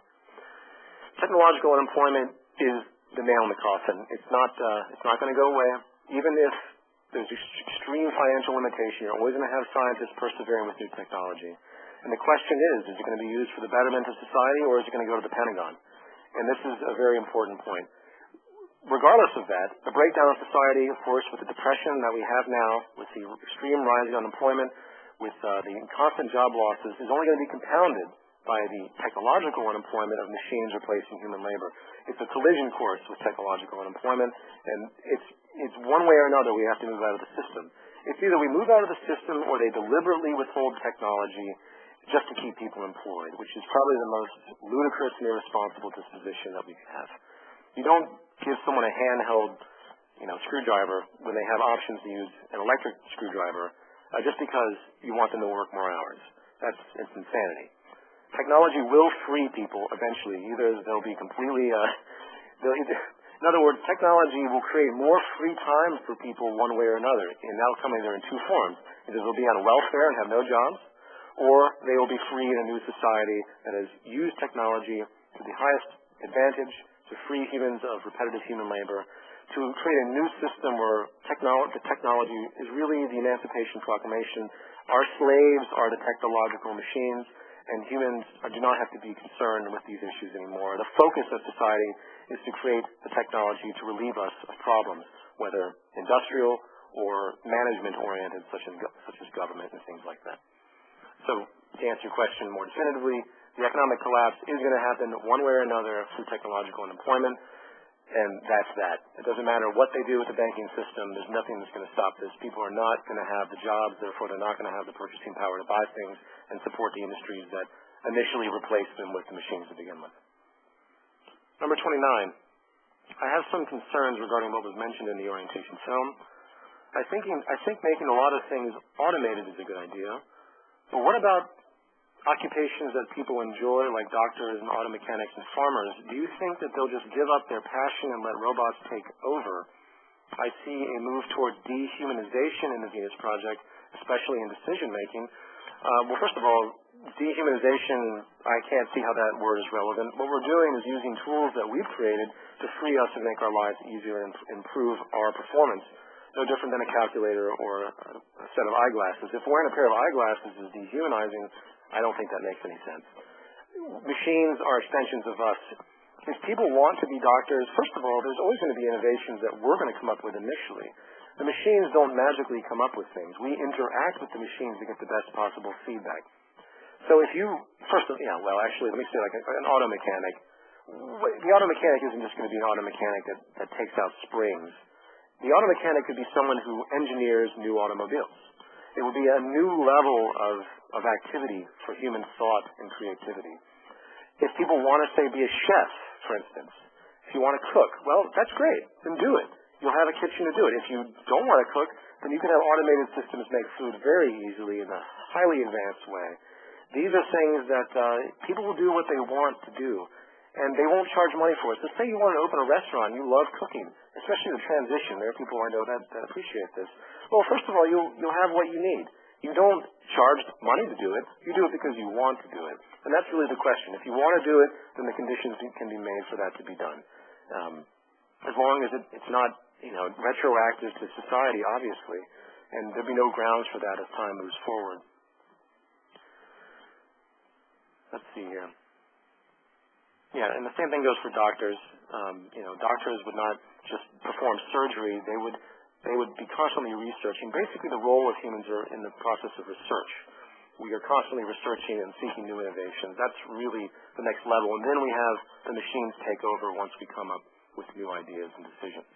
Technological unemployment is the nail in the coffin. It's not going to go away. Even if there's extreme financial limitation, you're always going to have scientists persevering with new technology. And the question is it going to be used for the betterment of society, or is it going to go to the Pentagon? And this is a very important point. Regardless of that, the breakdown of society, of course, with the depression that we have now, with the extreme rising unemployment, with the constant job losses, is only going to be compounded by the technological unemployment of machines replacing human labor. It's a collision course with technological unemployment, and it's one way or another we have to move out of the system. It's either we move out of the system or they deliberately withhold technology just to keep people employed, which is probably the most ludicrous and irresponsible disposition that we can have. You don't give someone a handheld, screwdriver when they have options to use an electric screwdriver just because you want them to work more hours. It's insanity. Technology will free people eventually. Either they'll be completely, in other words, technology will create more free time for people one way or another, and that'll come either in two forms. Either they'll be on welfare and have no jobs, or they will be free in a new society that has used technology to the highest advantage to free humans of repetitive human labor, to create a new system where the technology is really the Emancipation Proclamation. Our slaves are the technological machines, and humans do not have to be concerned with these issues anymore. The focus of society is to create the technology to relieve us of problems, whether industrial or management-oriented, such as government and things like that. So, to answer your question more definitively, the economic collapse is going to happen one way or another through technological unemployment, and that's that. It doesn't matter what they do with the banking system. There's nothing that's going to stop this. People are not going to have the jobs, therefore they're not going to have the purchasing power to buy things and support the industries that initially replaced them with the machines to begin with. Number 29. I have some concerns regarding what was mentioned in the orientation film. I think making a lot of things automated is a good idea, but what about occupations that people enjoy, like doctors and auto mechanics and farmers? Do you think that they'll just give up their passion and let robots take over? I see a move toward dehumanization in the Venus Project, especially in decision-making. Well, first of all, dehumanization, I can't see how that word is relevant. What we're doing is using tools that we've created to free us and make our lives easier and improve our performance. No different than a calculator or a set of eyeglasses. If wearing a pair of eyeglasses is dehumanizing, I don't think that makes any sense. Machines are extensions of us. If people want to be doctors, first of all, there's always going to be innovations that we're going to come up with initially. The machines don't magically come up with things. We interact with the machines to get the best possible feedback. So if you, let me say like an auto mechanic. The auto mechanic isn't just going to be an auto mechanic that takes out springs. The auto mechanic could be someone who engineers new automobiles. It would be a new level of activity for human thought and creativity. If people want to, say, be a chef, for instance, if you want to cook, well, that's great. Then do it. You'll have a kitchen to do it. If you don't want to cook, then you can have automated systems make food very easily in a highly advanced way. These are things that people will do what they want to do, and they won't charge money for it. So say you want to open a restaurant, you love cooking, especially the transition. There are people I know that appreciate this. Well, first of all, you'll have what you need. You don't charge money to do it. You do it because you want to do it. And that's really the question. If you want to do it, then the conditions can be made for that to be done. As long as it's not, retroactive to society, obviously, and there'll be no grounds for that as time moves forward. Let's see here. Yeah, and the same thing goes for doctors. Doctors would not just perform surgery. They would be constantly researching. Basically, the role of humans are in the process of research. We are constantly researching and seeking new innovations. That's really the next level. And then we have the machines take over once we come up with new ideas and decisions,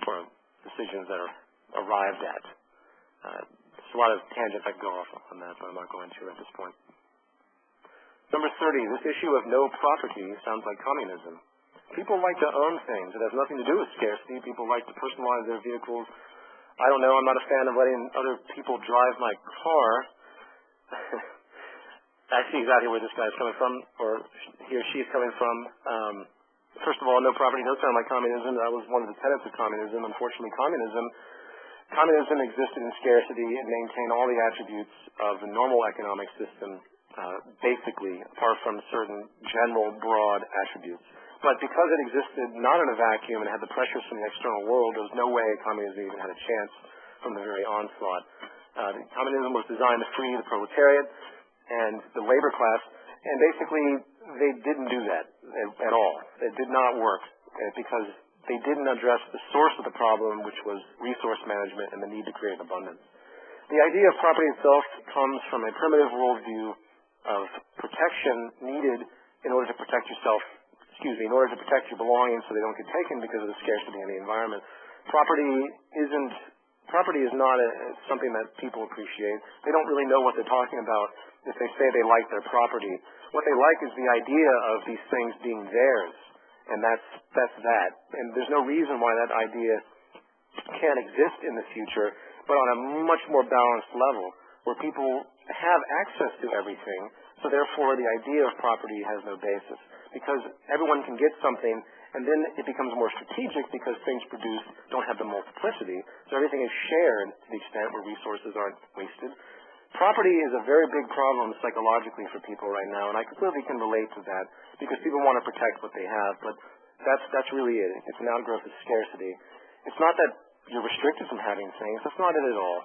or decisions that are arrived at. There's a lot of tangents I could go off on that, but I'm not going to at this point. Number 30, this issue of no property sounds like communism. People like to own things. It has nothing to do with scarcity. People like to personalize their vehicles. I don't know. I'm not a fan of letting other people drive my car. I see exactly where this guy's coming from, or he or she is coming from. First of all, no property does sound like communism. That was one of the tenets of communism. Unfortunately, communism existed in scarcity and maintained all the attributes of a normal economic system, basically, apart from certain general, broad attributes. But because it existed not in a vacuum and had the pressures from the external world, there was no way communism even had a chance from the very onslaught. Communism was designed to free the proletariat and the labor class, and basically they didn't do that at all. It did not work because they didn't address the source of the problem, which was resource management and the need to create abundance. The idea of property itself comes from a primitive worldview of protection needed in order to protect yourself, in order to protect your belongings so they don't get taken because of the scarcity in the environment. Property is not something that people appreciate. They don't really know what they're talking about if they say they like their property. What they like is the idea of these things being theirs, and that's that. And there's no reason why that idea can't exist in the future, but on a much more balanced level, where people have access to everything, so therefore the idea of property has no basis. Because everyone can get something, and then it becomes more strategic because things produced don't have the multiplicity, so everything is shared to the extent where resources aren't wasted. Property is a very big problem psychologically for people right now, and I completely can relate to that because people want to protect what they have, but that's really it. It's an outgrowth of scarcity. It's not that you're restricted from having things. That's not it at all.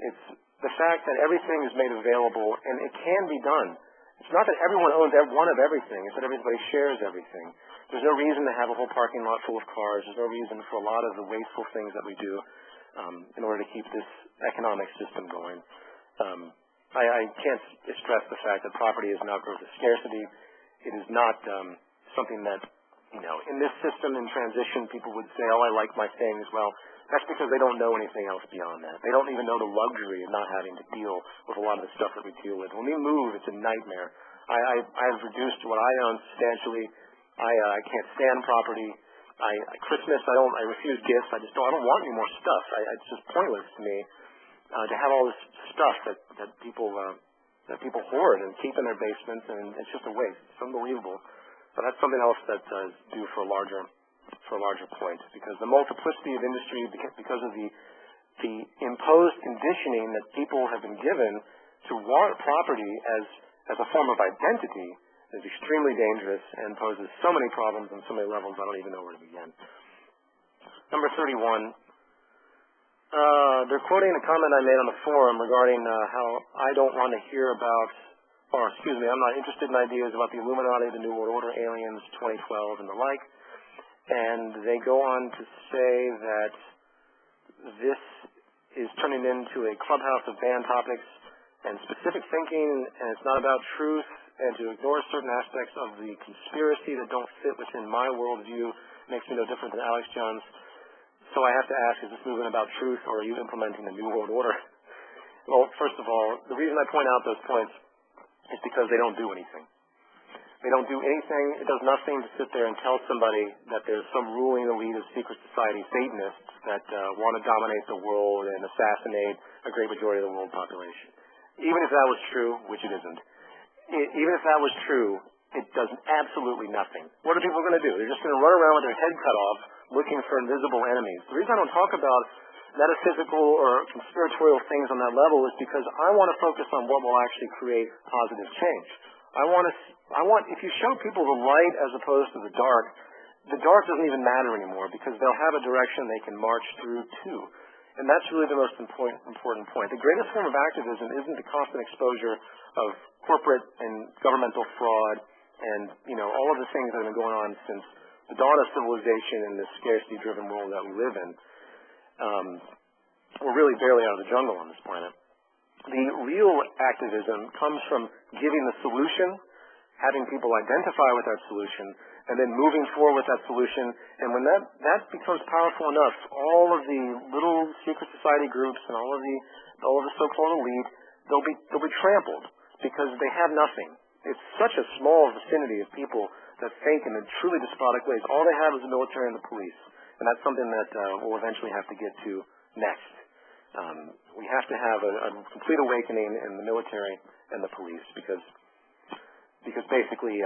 It's the fact that everything is made available, and it can be done. It's not that everyone owns one of everything. It's that everybody shares everything. There's no reason to have a whole parking lot full of cars. There's no reason for a lot of the wasteful things that we do in order to keep this economic system going. I can't stress the fact that property is an outgrowth of scarcity. It is not something that, in this system in transition, people would say, oh, I like my things. Well, that's because they don't know anything else beyond that. They don't even know the luxury of not having to deal with a lot of the stuff that we deal with. When we move, it's a nightmare. I've reduced what I own substantially. I can't stand property. Christmas, I refuse gifts. I don't want any more stuff. It's just pointless to me to have all this stuff that people hoard and keep in their basements, and it's just a waste. It's unbelievable. But that's something else that is due for a larger point, because the multiplicity of industry, because of the imposed conditioning that people have been given to want property as a form of identity, is extremely dangerous and poses so many problems on so many levels I don't even know where to begin. Number 31. They're quoting a comment I made on the forum regarding how I don't want to hear about, I'm not interested in ideas about the Illuminati, the New World Order, aliens, 2012, and the like. And they go on to say that this is turning into a clubhouse of banned topics and specific thinking, and it's not about truth, and to ignore certain aspects of the conspiracy that don't fit within my worldview makes me no different than Alex Jones. So I have to ask, is this movement about truth, or are you implementing the New World Order? Well, first of all, the reason I point out those points is because they don't do anything. They don't do anything. It does nothing to sit there and tell somebody that there's some ruling elite of secret society Satanists that want to dominate the world and assassinate a great majority of the world population. Even if that was true, which it isn't, even if that was true, it does absolutely nothing. What are people going to do? They're just going to run around with their head cut off looking for invisible enemies. The reason I don't talk about metaphysical or conspiratorial things on that level is because I want to focus on what will actually create positive change. I want, if you show people the light as opposed to the dark doesn't even matter anymore because they'll have a direction they can march through to. And that's really the most important point. The greatest form of activism isn't the constant exposure of corporate and governmental fraud and, all of the things that have been going on since the dawn of civilization in this scarcity-driven world that we live in. We're really barely out of the jungle on this planet. The real activism comes from giving the solution, having people identify with that solution, and then moving forward with that solution. And when that becomes powerful enough, all of the little secret society groups and all of the so-called elite, they'll be trampled because they have nothing. It's such a small vicinity of people that think in truly despotic ways. All they have is the military and the police, and that's something that we'll eventually have to get to next. We have to have a complete awakening in the military and the police because basically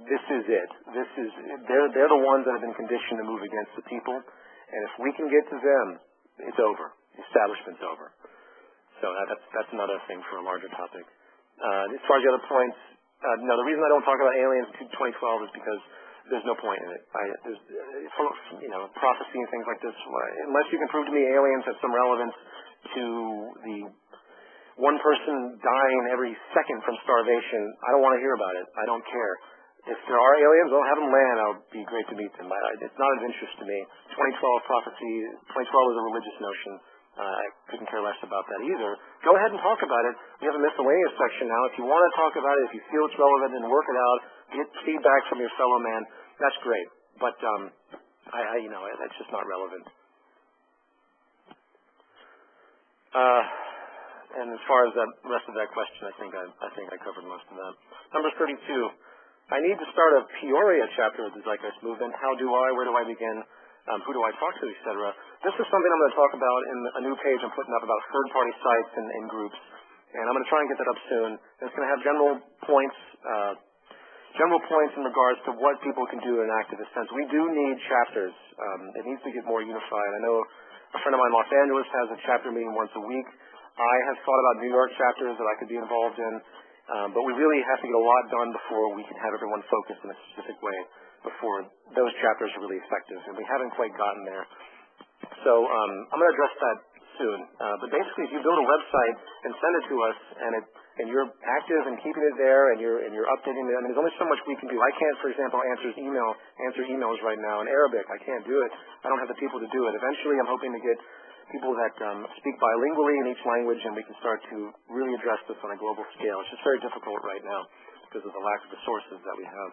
this is it. They're the ones that have been conditioned to move against the people, and if we can get to them, it's over. The establishment's over. So that's another thing for a larger topic. As far as the other points, no, the reason I don't talk about aliens in 2012 is because there's no point in it. Prophecy and things like this, unless you can prove to me aliens have some relevance to the one person dying every second from starvation, I don't want to hear about it. I don't care. If there are aliens, I'll have them land. I'll be great to meet them. It's not of interest to me. 2012 prophecy, 2012 is a religious notion. I couldn't care less about that either. Go ahead and talk about it. We have a miscellaneous section now. If you want to talk about it, if you feel it's relevant, then work it out. Get feedback from your fellow man. That's great. But that's just not relevant. And as far as the rest of that question, I think I covered most of that. Number 32. I need to start a Peoria chapter of the Zeitgeist Movement. How do I? Where do I begin? Who do I talk to, etc. This is something I'm going to talk about in a new page I'm putting up about third-party sites and groups. And I'm going to try and get that up soon. And it's going to have general points in regards to what people can do in an activist sense. We do need chapters. It needs to get more unified. I know a friend of mine in Los Angeles has a chapter meeting once a week. I have thought about New York chapters that I could be involved in. But we really have to get a lot done before we can have everyone focused in a specific way, before those chapters are really effective. And we haven't quite gotten there. So I'm going to address that soon. But basically, if you build a website and send it to us, and you're active and keeping it there, and you're updating it, I mean, there's only so much we can do. I can't, for example, answer emails right now in Arabic. I can't do it. I don't have the people to do it. Eventually, I'm hoping to get people that speak bilingually in each language, and we can start to really address this on a global scale. It's just very difficult right now because of the lack of resources that we have.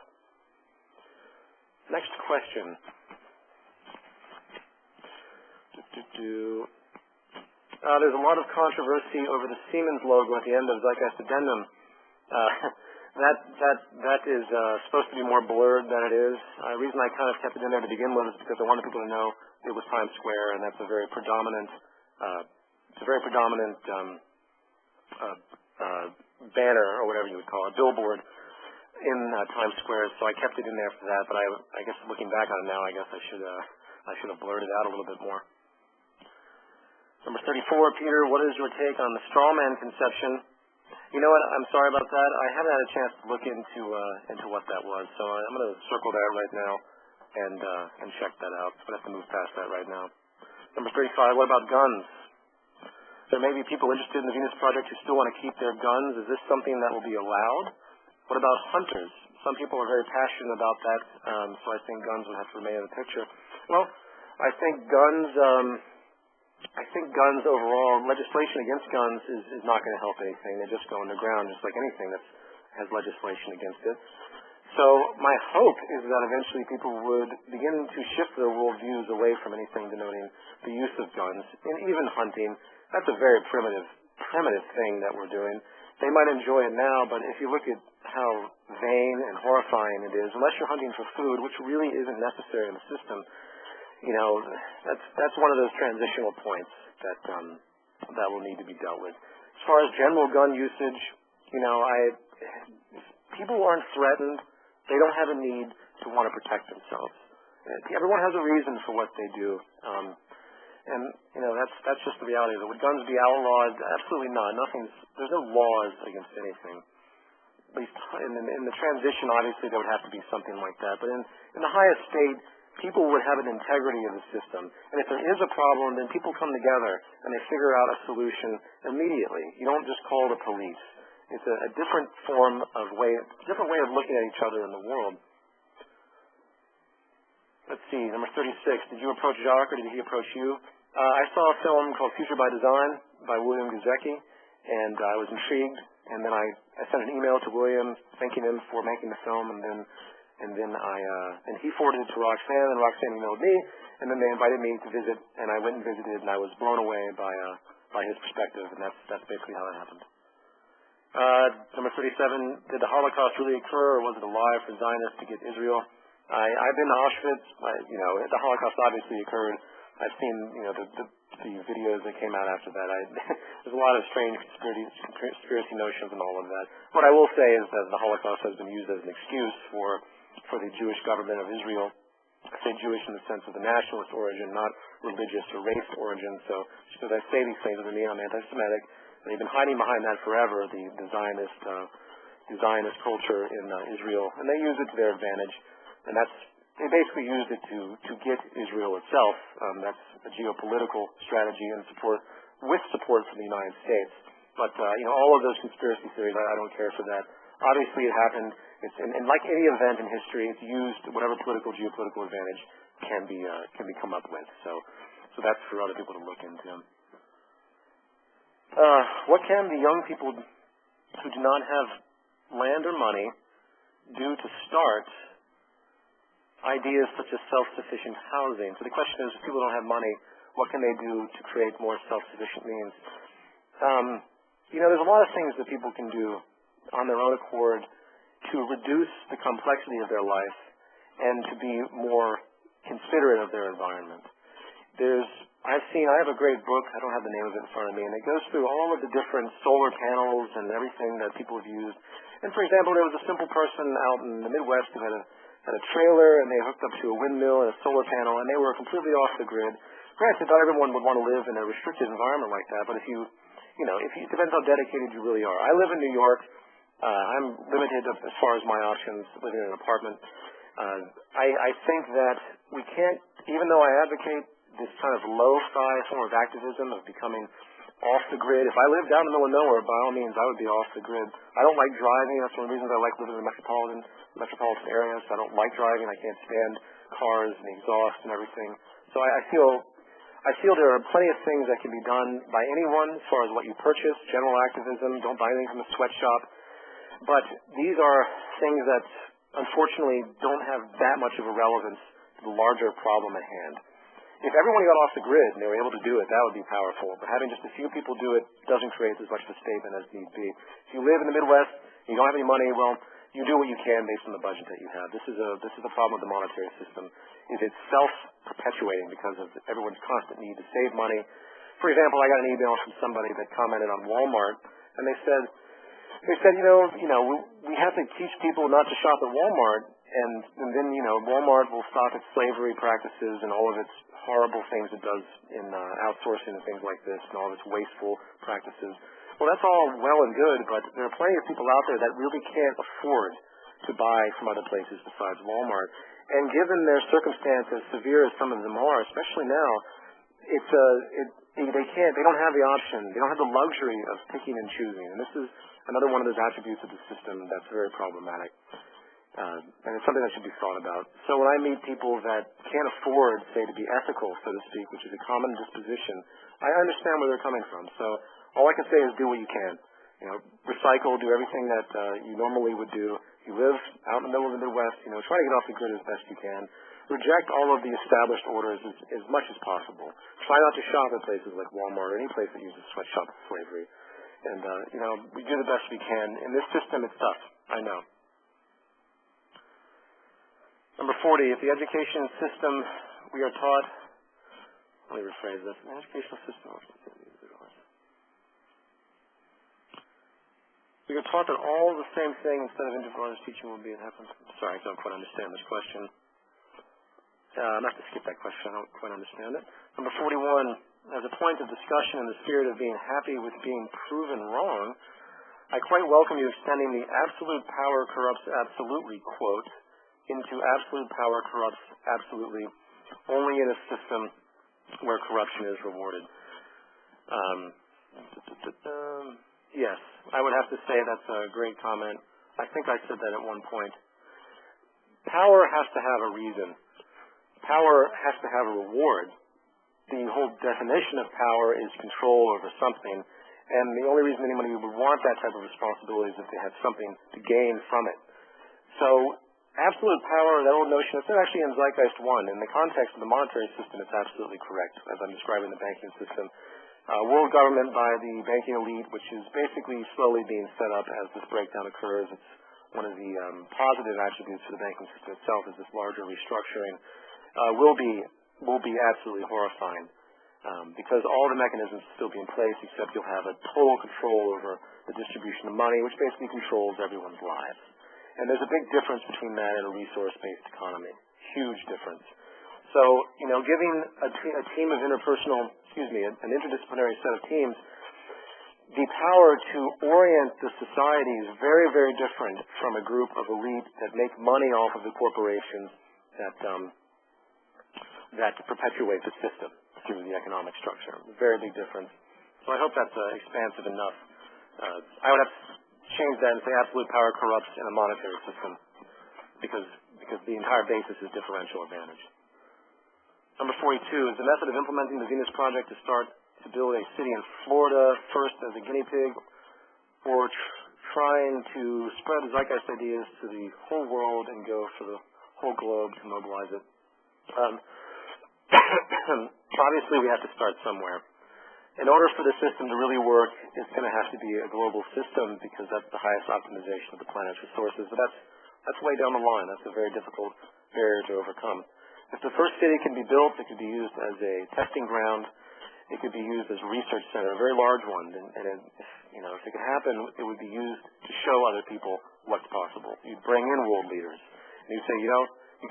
Next question. There's a lot of controversy over the Siemens logo at the end of Zeitgeist Addendum. That is supposed to be more blurred than it is. The reason I kind of kept it in there to begin with is because I wanted people to know it was Times Square, and that's a very predominant banner, or whatever you would call it, billboard in Times Square. So I kept it in there for that. But I guess looking back on it now, I guess I should have blurred it out a little bit more. Number 34, Peter, what is your take on the straw man conception? You know what? I'm sorry about that. I haven't had a chance to look into what that was, so I'm going to circle that right now and check that out. I'm going to have to move past that right now. Number 35, what about guns? There may be people interested in the Venus Project who still want to keep their guns. Is this something that will be allowed? What about hunters? Some people are very passionate about that, so I think guns would have to remain in the picture. Well, I think guns overall, legislation against guns is not going to help anything. They just go underground, just like anything that has legislation against it. So my hope is that eventually people would begin to shift their worldviews away from anything denoting the use of guns, and even hunting. That's a very primitive thing that we're doing. They might enjoy it now, but if you look at how vain and horrifying it is, unless you're hunting for food, which really isn't necessary in the system, that's one of those transitional points that will need to be dealt with. As far as general gun usage, people aren't threatened. They don't have a need to want to protect themselves. Everyone has a reason for what they do. That's just the reality of it. Would guns be outlawed? Absolutely not. There's no laws against anything. At least in the transition, obviously, there would have to be something like that. But in the highest state, people would have an integrity of the system. And if there is a problem, then people come together and they figure out a solution immediately. You don't just call the police. It's a different different way of looking at each other in the world. Let's see, number 36. Did you approach Jacques or did he approach you? I saw a film called Future by Design by William Guzecki, and I was intrigued. And then I sent an email to William thanking him for making the film, and then he forwarded it to Roxanne, and Roxanne emailed me, and then they invited me to visit, and I went and visited, and I was blown away by his perspective, and that's basically how it happened. Number 37, did the Holocaust really occur, or was it a lie for Zionists to get Israel? I've been to Auschwitz. The Holocaust obviously occurred. I've seen, the videos that came out after that. There's a lot of strange conspiracy notions and all of that. What I will say is that the Holocaust has been used as an excuse for the Jewish government of Israel. I say Jewish in the sense of the nationalist origin, not religious or race origin. So just because I say these things doesn't mean I'm anti-Semitic. They've been hiding behind that forever, the Zionist culture in Israel, and they use it to their advantage. And they basically used it to get Israel itself. That's a geopolitical strategy and with support from the United States. But all of those conspiracy theories, I don't care for that. Obviously, it happened. And like any event in history, it's used whatever geopolitical advantage can be come up with. So that's for other people to look into. What can the young people who do not have land or money do to start ideas such as self-sufficient housing? So the question is, if people don't have money, what can they do to create more self-sufficient means? There's a lot of things that people can do on their own accord to reduce the complexity of their life and to be more considerate of their environment. I have a great book, I don't have the name of it in front of me, and it goes through all of the different solar panels and everything that people have used. And for example, there was a simple person out in the Midwest who had a trailer, and they hooked up to a windmill and a solar panel, and they were completely off the grid. Granted, not everyone would want to live in a restricted environment like that, but it depends how dedicated you really are. I live in New York. I'm limited as far as my options living in an apartment. I think that we can't, even though I advocate this kind of low-fi form of activism of becoming off the grid. If I lived out in the middle of nowhere, by all means, I would be off the grid. I don't like driving. That's one of the reasons I like living in the metropolitan areas. I don't like driving. I can't stand cars and the exhaust and everything. So I feel there are plenty of things that can be done by anyone as far as what you purchase, general activism. Don't buy anything from a sweatshop. But these are things that, unfortunately, don't have that much of a relevance to the larger problem at hand. If everyone got off the grid and they were able to do it, that would be powerful. But having just a few people do it doesn't create as much of a statement as need be. If you live in the Midwest and you don't have any money, well, you do what you can based on the budget that you have. This is a problem with the monetary system. It's self-perpetuating because of everyone's constant need to save money. For example, I got an email from somebody that commented on Walmart, and they said, we have to teach people not to shop at Walmart, and then, Walmart will stop its slavery practices and all of its horrible things it does in outsourcing and things like this and all of its wasteful practices. Well, that's all well and good, but there are plenty of people out there that really can't afford to buy from other places besides Walmart. And given their circumstance as severe as some of them are, especially now, they don't have the option. They don't have the luxury of picking and choosing. And this is another one of those attributes of the system that's very problematic. And it's something that should be thought about. So when I meet people that can't afford, say, to be ethical, so to speak, which is a common disposition, I understand where they're coming from. So all I can say is do what you can. Recycle, do everything that you normally would do. You live out in the middle of the Midwest, try to get off the grid as best you can. Reject all of the established orders as much as possible. Try not to shop at places like Walmart or any place that uses sweatshop slavery. And, we do the best we can. In this system, it's tough. I know. Number 40, if the education system we are taught, let me rephrase this, the educational system, we are taught that all the same thing instead of individualized teaching will be, it happens. Sorry, I don't quite understand this question. I'm going to have to skip that question, I don't quite understand it. Number 41, as a point of discussion in the spirit of being happy with being proven wrong, I quite welcome you extending the absolute power corrupts absolutely quote into absolute power corrupts absolutely only in a system where corruption is rewarded. Yes, I would have to say that's a great comment. I think I said that at one point. Power has to have a reason. Power has to have a reward. The whole definition of power is control over something, and the only reason anybody would want that type of responsibility is if they had something to gain from it. So absolute power, that old notion, it's actually in Zeitgeist 1. In the context of the monetary system, it's absolutely correct, as I'm describing the banking system. World government by the banking elite, which is basically slowly being set up as this breakdown occurs. It's one of the positive attributes for the banking system itself is this larger restructuring. Will be absolutely horrifying because all the mechanisms will still be in place, except you'll have a total control over the distribution of money, which basically controls everyone's lives. And there's a big difference between that and a resource-based economy. Huge difference. So, giving a team of an interdisciplinary set of teams, the power to orient the society is very, very different from a group of elite that make money off of the corporations that perpetuate the system through the economic structure. Very big difference. So I hope that's expansive enough. I would have to change that and say absolute power corrupts in a monetary system because the entire basis is differential advantage. Number 42 is the method of implementing the Venus Project to start to build a city in Florida first as a guinea pig, or trying to spread the Zeitgeist ideas to the whole world and go for the whole globe to mobilize it. Obviously, we have to start somewhere. In order for the system to really work, it's going to have to be a global system because that's the highest optimization of the planet's resources. But that's way down the line. That's a very difficult barrier to overcome. If the first city can be built, it could be used as a testing ground. It could be used as a research center, a very large one. And if it could happen, it would be used to show other people what's possible. You'd bring in world leaders. And you'd say, you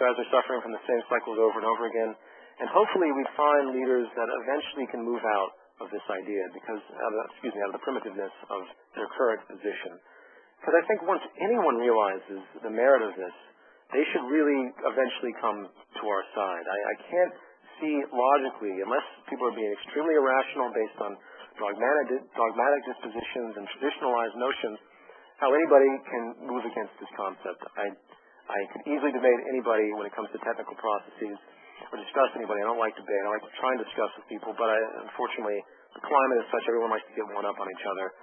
guys are suffering from the same cycles over and over again. And hopefully we'd find leaders that eventually can move out of this idea out of the primitiveness of their current position. Because I think once anyone realizes the merit of this, they should really eventually come to our side. I can't see logically, unless people are being extremely irrational based on dogmatic dispositions and traditionalized notions, how anybody can move against this concept. I could easily debate anybody when it comes to technical processes, or discuss anybody. I don't like debate. I like to try and discuss with people, but unfortunately, the climate is such everyone likes to get one up on each other.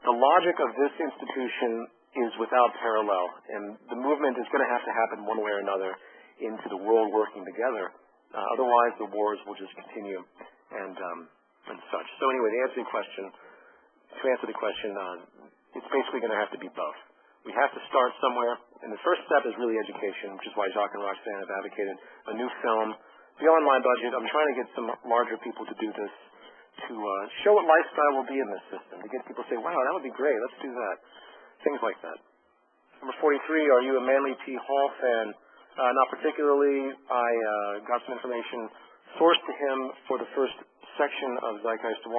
The logic of this institution is without parallel, and the movement is going to have to happen one way or another into the world working together. Otherwise, the wars will just continue and such. So anyway, to answer the question, it's basically going to have to be both. We have to start somewhere, and the first step is really education, which is why Jacques and Roxanne have advocated a new film beyond my budget. I'm trying to get some larger people to do this, to show what lifestyle will be in this system, to get people to say, wow, that would be great, let's do that. Things like that. Number 43, are you a Manly P. Hall fan? Not particularly. I got some information sourced to him for the first section of Zeitgeist 1,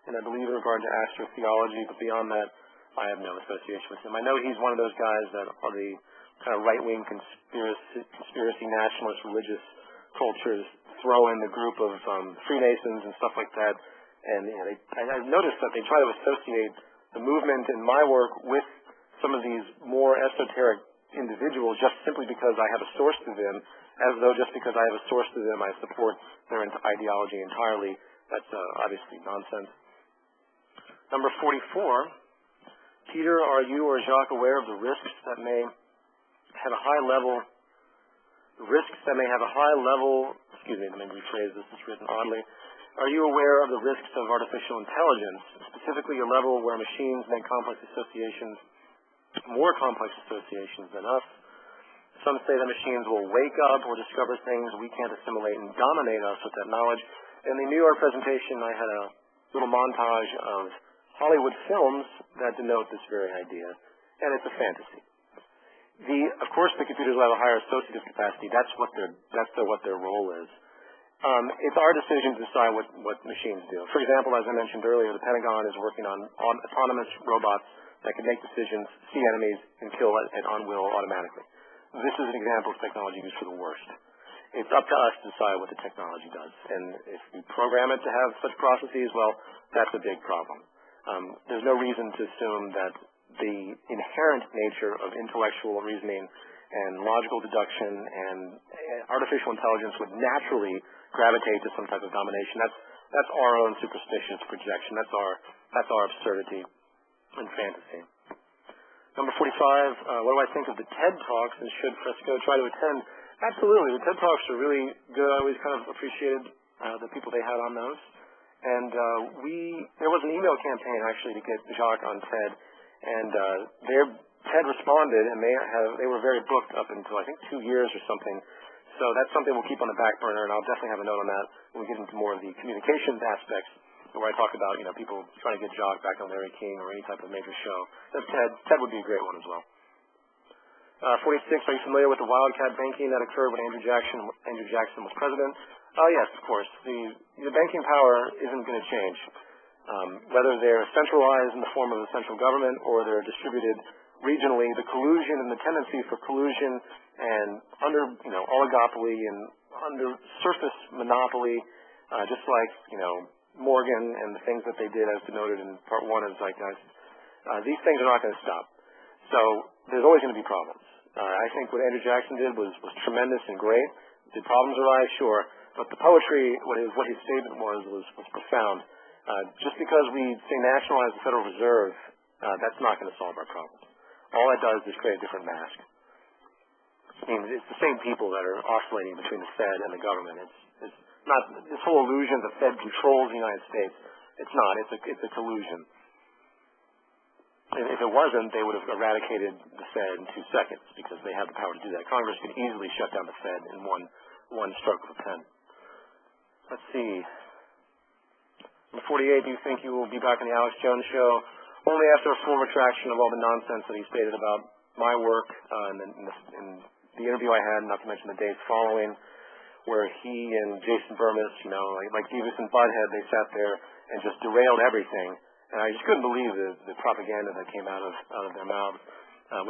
and I believe in regard to astrotheology, but beyond that, I have no association with him. I know he's one of those guys that are the kind of right-wing conspiracy nationalist religious cultures throw in the group of Freemasons and stuff like that. And I've noticed that they try to associate the movement in my work with some of these more esoteric individuals just simply because I have a source to them, as though just because I have a source to them I support their ideology entirely. That's obviously nonsense. Number 44. Peter, are you or Jacques aware of the risks that may have a high level, excuse me, let me rephrase this, it's written oddly. Are you aware of the risks of artificial intelligence, specifically a level where machines make complex associations, more complex associations than us? Some say that machines will wake up or discover things we can't assimilate and dominate us with that knowledge. In the New York presentation, I had a little montage of Hollywood films that denote this very idea, and it's a fantasy. Of course, the computers will have a higher associative capacity. That's what their role is. It's our decision to decide what machines do. For example, as I mentioned earlier, the Pentagon is working on autonomous robots that can make decisions, see enemies, and kill at will automatically. This is an example of technology used for the worst. It's up to us to decide what the technology does, and if we program it to have such processes, well, that's a big problem. There's no reason to assume that the inherent nature of intellectual reasoning and logical deduction and artificial intelligence would naturally gravitate to some type of domination. That's our own superstitious projection. That's our absurdity and fantasy. Number 45, what do I think of the TED Talks, and should Fresco try to attend? Absolutely. The TED Talks are really good. I always kind of appreciated the people they had on those. And there was an email campaign actually to get Jacques on TED, and TED responded, and they were very booked up until I think 2 years or something. So that's something we'll keep on the back burner, and I'll definitely have a note on that when we get into more of the communications aspects, where I talk about people trying to get Jacques back on Larry King or any type of major show. TED would be a great one as well. 46. Are you familiar with the wildcat banking that occurred when Andrew Jackson was president? Oh yes, of course. The banking power isn't going to change. Whether they're centralized in the form of a central government or they're distributed regionally, the collusion and the tendency for collusion and under oligopoly and under surface monopoly, just like Morgan and the things that they did, as denoted in part 1 of Zeitgeist, these things are not going to stop. So there's always going to be problems. I think what Andrew Jackson did was tremendous and great. Did problems arise? Sure. But the poetry, what his statement was profound. Just because we say nationalize the Federal Reserve, that's not going to solve our problems. All that does is create a different mask. I mean, it's the same people that are oscillating between the Fed and the government. It's not this whole illusion the Fed controls the United States. It's not. It's a collusion. If it wasn't, they would have eradicated the Fed in 2 seconds because they have the power to do that. Congress can easily shut down the Fed in one stroke of a pen. Let's see. Number 48, do you think you will be back on the Alex Jones show? Only after a full retraction of all the nonsense that he stated about my work in the interview I had, not to mention the days following, where he and Jason Burmis, like Beavis and Butthead, they sat there and just derailed everything. And I just couldn't believe the propaganda that came out of their mouths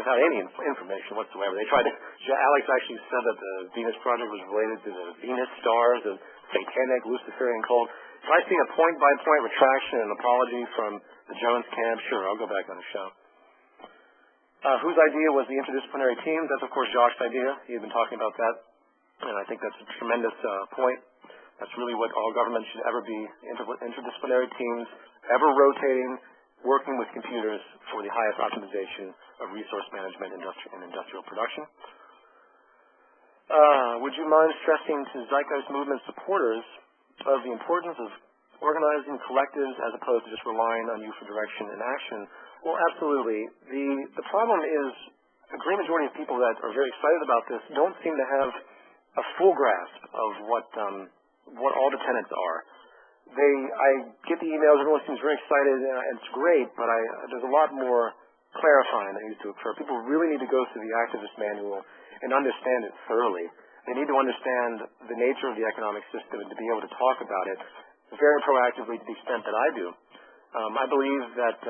without any information whatsoever. Alex actually said that the Venus Project was related to the Venus stars, the satanic Luciferian cult. If I see a point-by-point retraction and apology from the Jones camp, sure, I'll go back on the show. Whose idea was the interdisciplinary team? That's, of course, Jacques' idea. He had been talking about that, and I think that's a tremendous point. That's really what all governments should ever be, interdisciplinary teams, ever rotating, working with computers for the highest optimization of resource management and industrial production. Would you mind stressing to Zeitgeist Movement supporters of the importance of organizing collectives as opposed to just relying on you for direction and action? Well, absolutely. The problem is a great majority of people that are very excited about this don't seem to have a full grasp of what all the tenets are. I get the emails, everyone seems very excited, and it's great, but there's a lot more clarifying that needs to occur. People really need to go through the activist manual and understand it thoroughly. They need to understand the nature of the economic system and to be able to talk about it very proactively to the extent that I do. I believe that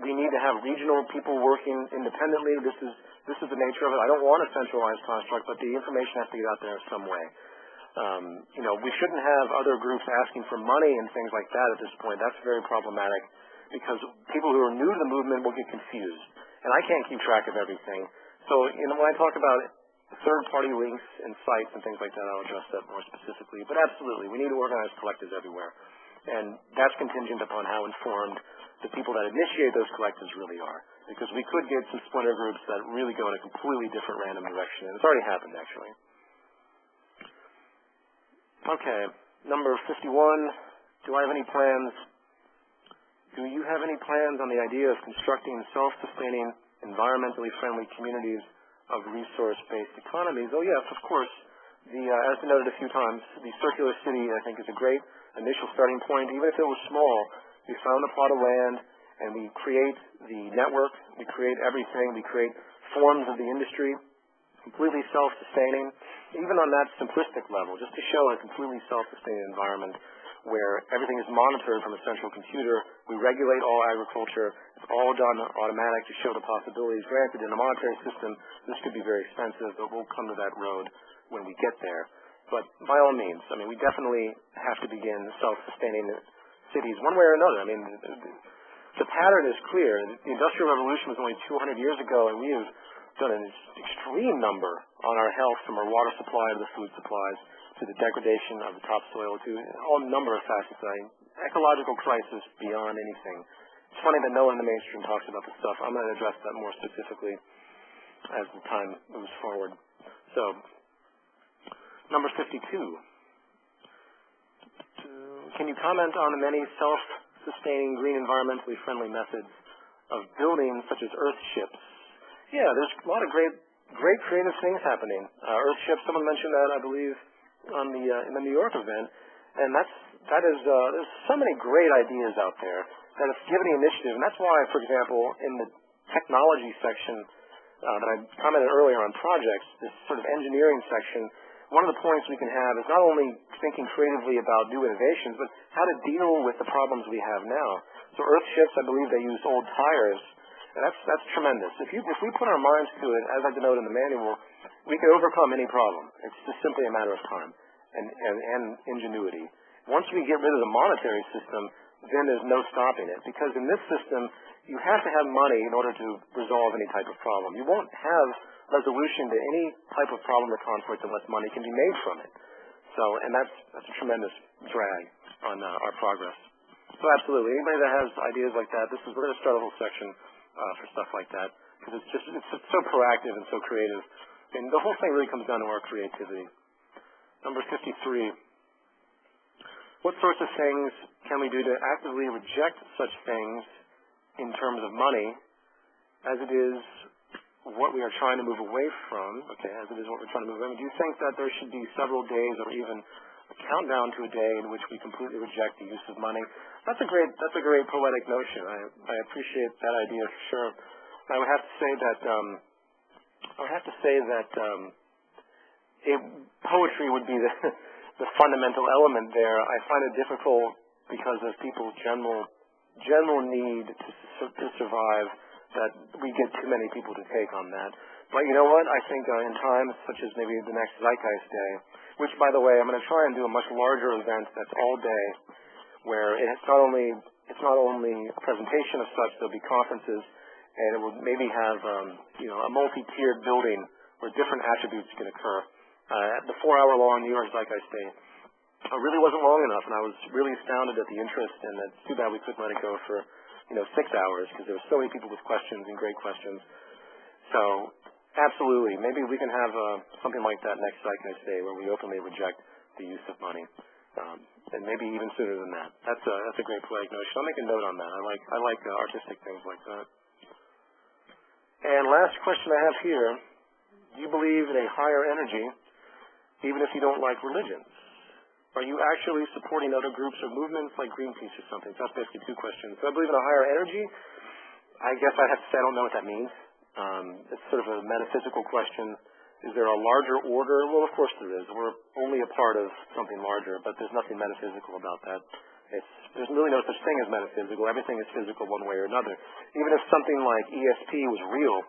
we need to have regional people working independently. This is the nature of it. I don't want a centralized construct, but the information has to get out there some way. We shouldn't have other groups asking for money and things like that at this point. That's very problematic because people who are new to the movement will get confused. And I can't keep track of everything. So, when I talk about third-party links and sites and things like that, I'll address that more specifically. But absolutely, we need to organize collectives everywhere. And that's contingent upon how informed the people that initiate those collectives really are. Because we could get some splinter groups that really go in a completely different random direction. And it's already happened, actually. Okay, number 51. Do you have any plans on the idea of constructing self-sustaining, environmentally friendly communities of resource-based economies? Oh, yes, of course. As noted a few times, the circular city, I think, is a great initial starting point. Even if it was small, we found a plot of land, and we create the network, we create everything, we create forms of the industry, completely self-sustaining, even on that simplistic level, just to show a completely self-sustaining environment where everything is monitored from a central computer. We regulate all agriculture. It's all done automatic to show the possibilities. Granted, in a monetary system, this could be very expensive, but we'll come to that road when we get there. But by all means, we definitely have to begin self-sustaining cities one way or another. The pattern is clear. The Industrial Revolution was only 200 years ago, and we have done an extreme number on our health, from our water supply to the food supplies to the degradation of the topsoil to all number of facets. Ecological crisis beyond anything. It's funny that no one in the mainstream talks about this stuff. I'm going to address that more specifically as the time moves forward. So, number 52. Can you comment on the many self-sustaining, green, environmentally friendly methods of building, such as earthships? Yeah, there's a lot of great creative things happening. Earthships, someone mentioned that, I believe, on the in the New York event, and there's so many great ideas out there that have given the initiative, and that's why, for example, in the technology section that I commented earlier on projects, this sort of engineering section, one of the points we can have is not only thinking creatively about new innovations, but how to deal with the problems we have now. So earthships, I believe they use old tires, and that's tremendous. If we put our minds to it, as I denote in the manual, we can overcome any problem. It's just simply a matter of time and ingenuity. Once we get rid of the monetary system, then there's no stopping it, because in this system, you have to have money in order to resolve any type of problem. You won't have resolution to any type of problem or conflict unless money can be made from it. So, and that's a tremendous drag on our progress. So absolutely, anybody that has ideas like that, we're going to start a whole section for stuff like that, because it's so proactive and so creative. And the whole thing really comes down to our creativity. Number 53. What sorts of things can we do to actively reject such things in terms of money, as it is what we are trying to move away from? Okay, as it is what we're trying to move away from. Do you think that there should be several days or even a countdown to a day in which we completely reject the use of money? That's a great poetic notion. I appreciate that idea for sure. I would have to say that poetry would be the fundamental element there. I find it difficult because of people's general need to survive, that we get too many people to take on that. But you know what? I think in times such as maybe the next Zeitgeist Day, which, by the way, I'm going to try and do a much larger event that's all day, where it's not only a presentation of such, there'll be conferences, and it will maybe have a multi-tiered building where different attributes can occur. The 4-hour-long New York Zeitgeist Day really wasn't long enough, and I was really astounded at the interest, and it's too bad we couldn't let it go for 6 hours, because there were so many people with questions and great questions. So absolutely, maybe we can have something like that next Zeitgeist Day, where we openly reject the use of money, and maybe even sooner than that. That's a great poetic notion. I'll make a note on that. I like artistic things like that. And last question I have here: do you believe in a higher energy, even if you don't like religions? Are you actually supporting other groups or movements like Greenpeace or something? So that's basically two questions. So I believe in a higher energy. I guess I have to say I don't know what that means. It's sort of a metaphysical question. Is there a larger order? Well, of course there is. We're only a part of something larger, but there's nothing metaphysical about that. There's really no such thing as metaphysical. Everything is physical one way or another. Even if something like ESP was real,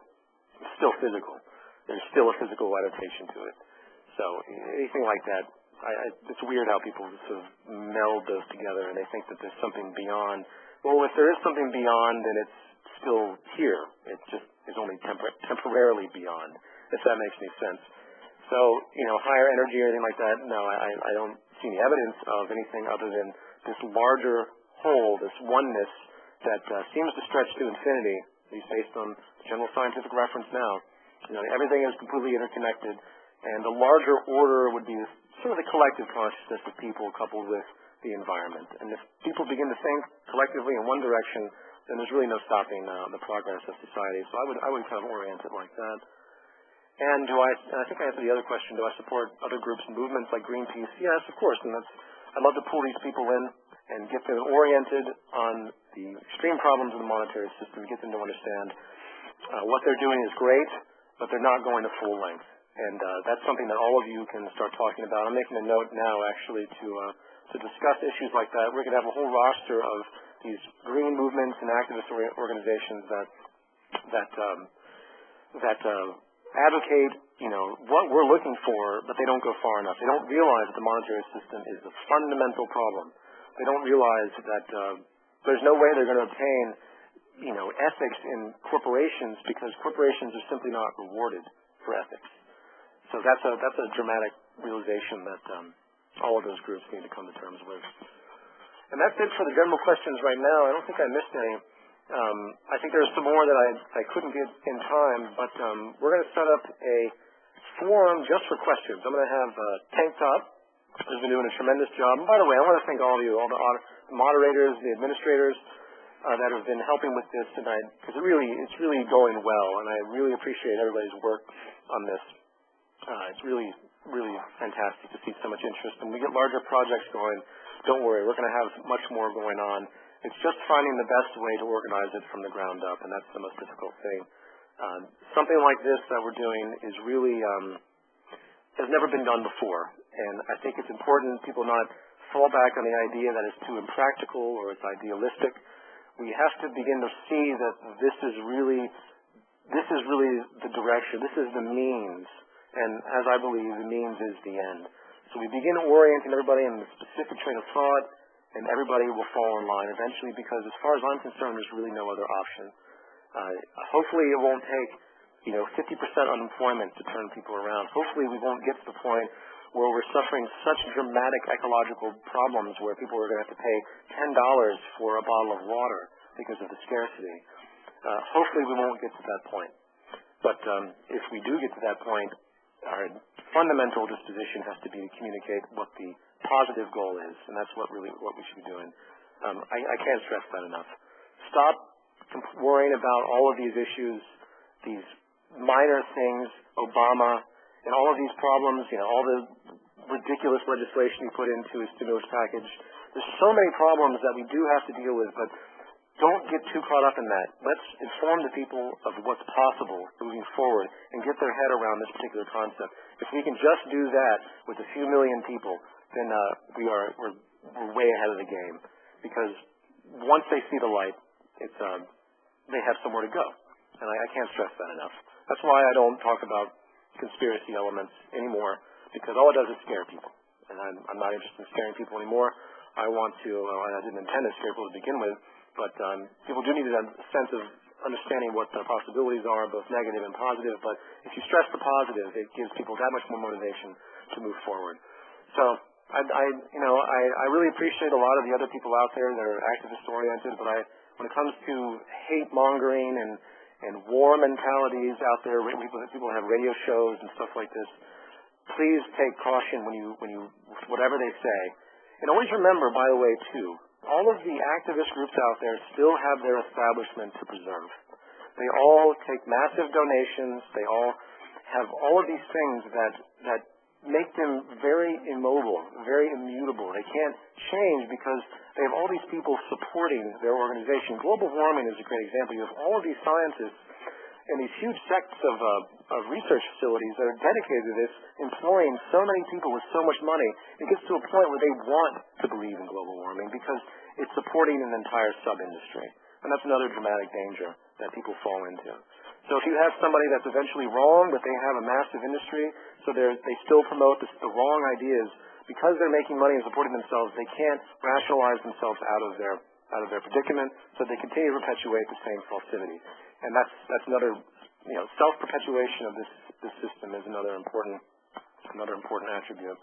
it's still physical. There's still a physical adaptation to it. So anything like that, it's weird how people sort of meld those together and they think that there's something beyond. Well, if there is something beyond, then it's still here. It just is only temporarily beyond, if that makes any sense. So, higher energy or anything like that, no, I don't see any evidence of anything other than this larger whole, this oneness that seems to stretch to infinity, at least based on general scientific reference now. Everything is completely interconnected, and the larger order would be sort of the collective consciousness of people coupled with the environment. And if people begin to think collectively in one direction, then there's really no stopping the progress of society. So I would kind of orient it like that. And I think I answered the other question, do I support other groups and movements like Greenpeace? Yes, of course. And I'd love to pull these people in and get them oriented on the extreme problems of the monetary system, get them to understand what they're doing is great, but they're not going to full length. And that's something that all of you can start talking about. I'm making a note now, actually, to discuss issues like that. We're going to have a whole roster of these green movements and activist organizations that advocate, what we're looking for, but they don't go far enough. They don't realize that the monetary system is a fundamental problem. They don't realize that there's no way they're going to obtain, ethics in corporations, because corporations are simply not rewarded for ethics. So that's a dramatic realization that all of those groups need to come to terms with. And that's it for the general questions right now. I don't think I missed any. I think there's some more that I couldn't get in time, but we're going to set up a forum just for questions. I'm going to have Tank Top has been doing a tremendous job. And by the way, I want to thank all of you, all the moderators, the administrators that have been helping with this tonight, because it's really going well, and I really appreciate everybody's work on this. It's really, really fantastic to see so much interest. And we get larger projects going. Don't worry, we're going to have much more going on. It's just finding the best way to organize it from the ground up, and that's the most difficult thing. Something like this that we're doing is really has never been done before, and I think it's important people not fall back on the idea that it's too impractical or it's idealistic. We have to begin to see that this is really the direction. This is the means, and as I believe, the means is the end. So we begin orienting everybody in the specific train of thought, and everybody will fall in line eventually, because as far as I'm concerned, there's really no other option. Hopefully it won't take 50% unemployment to turn people around. Hopefully we won't get to the point where we're suffering such dramatic ecological problems where people are going to have to pay $10 for a bottle of water because of the scarcity. Hopefully we won't get to that point. But if we do get to that point, our fundamental disposition has to be to communicate what the positive goal is, and that's what we should be doing. I can't stress that enough. Stop worrying about all of these issues, these minor things, Obama, and all of these problems, all the ridiculous legislation you put into a stimulus package. There's so many problems that we do have to deal with, but don't get too caught up in that. Let's inform the people of what's possible moving forward and get their head around this particular concept. If we can just do that with a few million people, then we're way ahead of the game. Because once they see the light, they have somewhere to go. And I can't stress that enough. That's why I don't talk about conspiracy elements anymore, because all it does is scare people. And I'm not interested in scaring people anymore. I didn't intend to scare people to begin with, but people do need a sense of understanding what the possibilities are, both negative and positive. But if you stress the positive, it gives people that much more motivation to move forward. So I really appreciate a lot of the other people out there that are activist-oriented, but when it comes to hate-mongering and war mentalities out there, people have radio shows and stuff like this, please take caution when you whatever they say. And always remember, by the way, too, all of the activist groups out there still have their establishment to preserve. They all take massive donations. They all have all of these things that make them very immobile, very immutable. They can't change because they have all these people supporting their organization. Global warming is a great example. You have all of these scientists and these huge sects of research facilities that are dedicated to this, employing so many people with so much money. It gets to a point where they want to believe in global warming because it's supporting an entire sub-industry. And that's another dramatic danger that people fall into. So if you have somebody that's eventually wrong, but they have a massive industry, so they still promote the wrong ideas, because they're making money and supporting themselves, they can't rationalize themselves out of their predicament, so they continue to perpetuate the same falsity. And that's another, self-perpetuation of this system is another important attribute.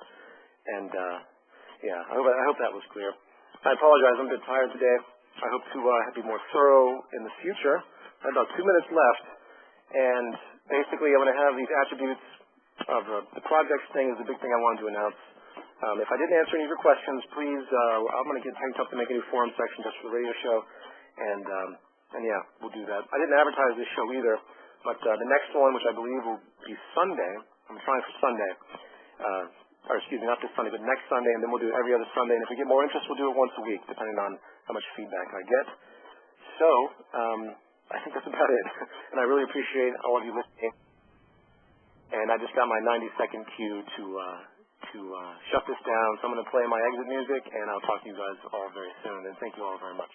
And I hope that was clear. I apologize, I'm a bit tired today. I hope to be more thorough in the future. I have about 2 minutes left, and basically I'm going to have these attributes of the projects thing is the big thing I wanted to announce. If I didn't answer any of your questions, please, I'm going to get typed up to make a new forum section just for the radio show, and we'll do that. I didn't advertise this show either, but the next one, which I believe will be Sunday, I'm trying for Sunday, or excuse me, not this Sunday, but next Sunday, and then we'll do it every other Sunday, and if we get more interest, we'll do it once a week, depending on how much feedback I get. So, I think that's about it, and I really appreciate all of you listening, and I just got my 90-second cue to shut this down, so I'm going to play my exit music, and I'll talk to you guys all very soon, and thank you all very much.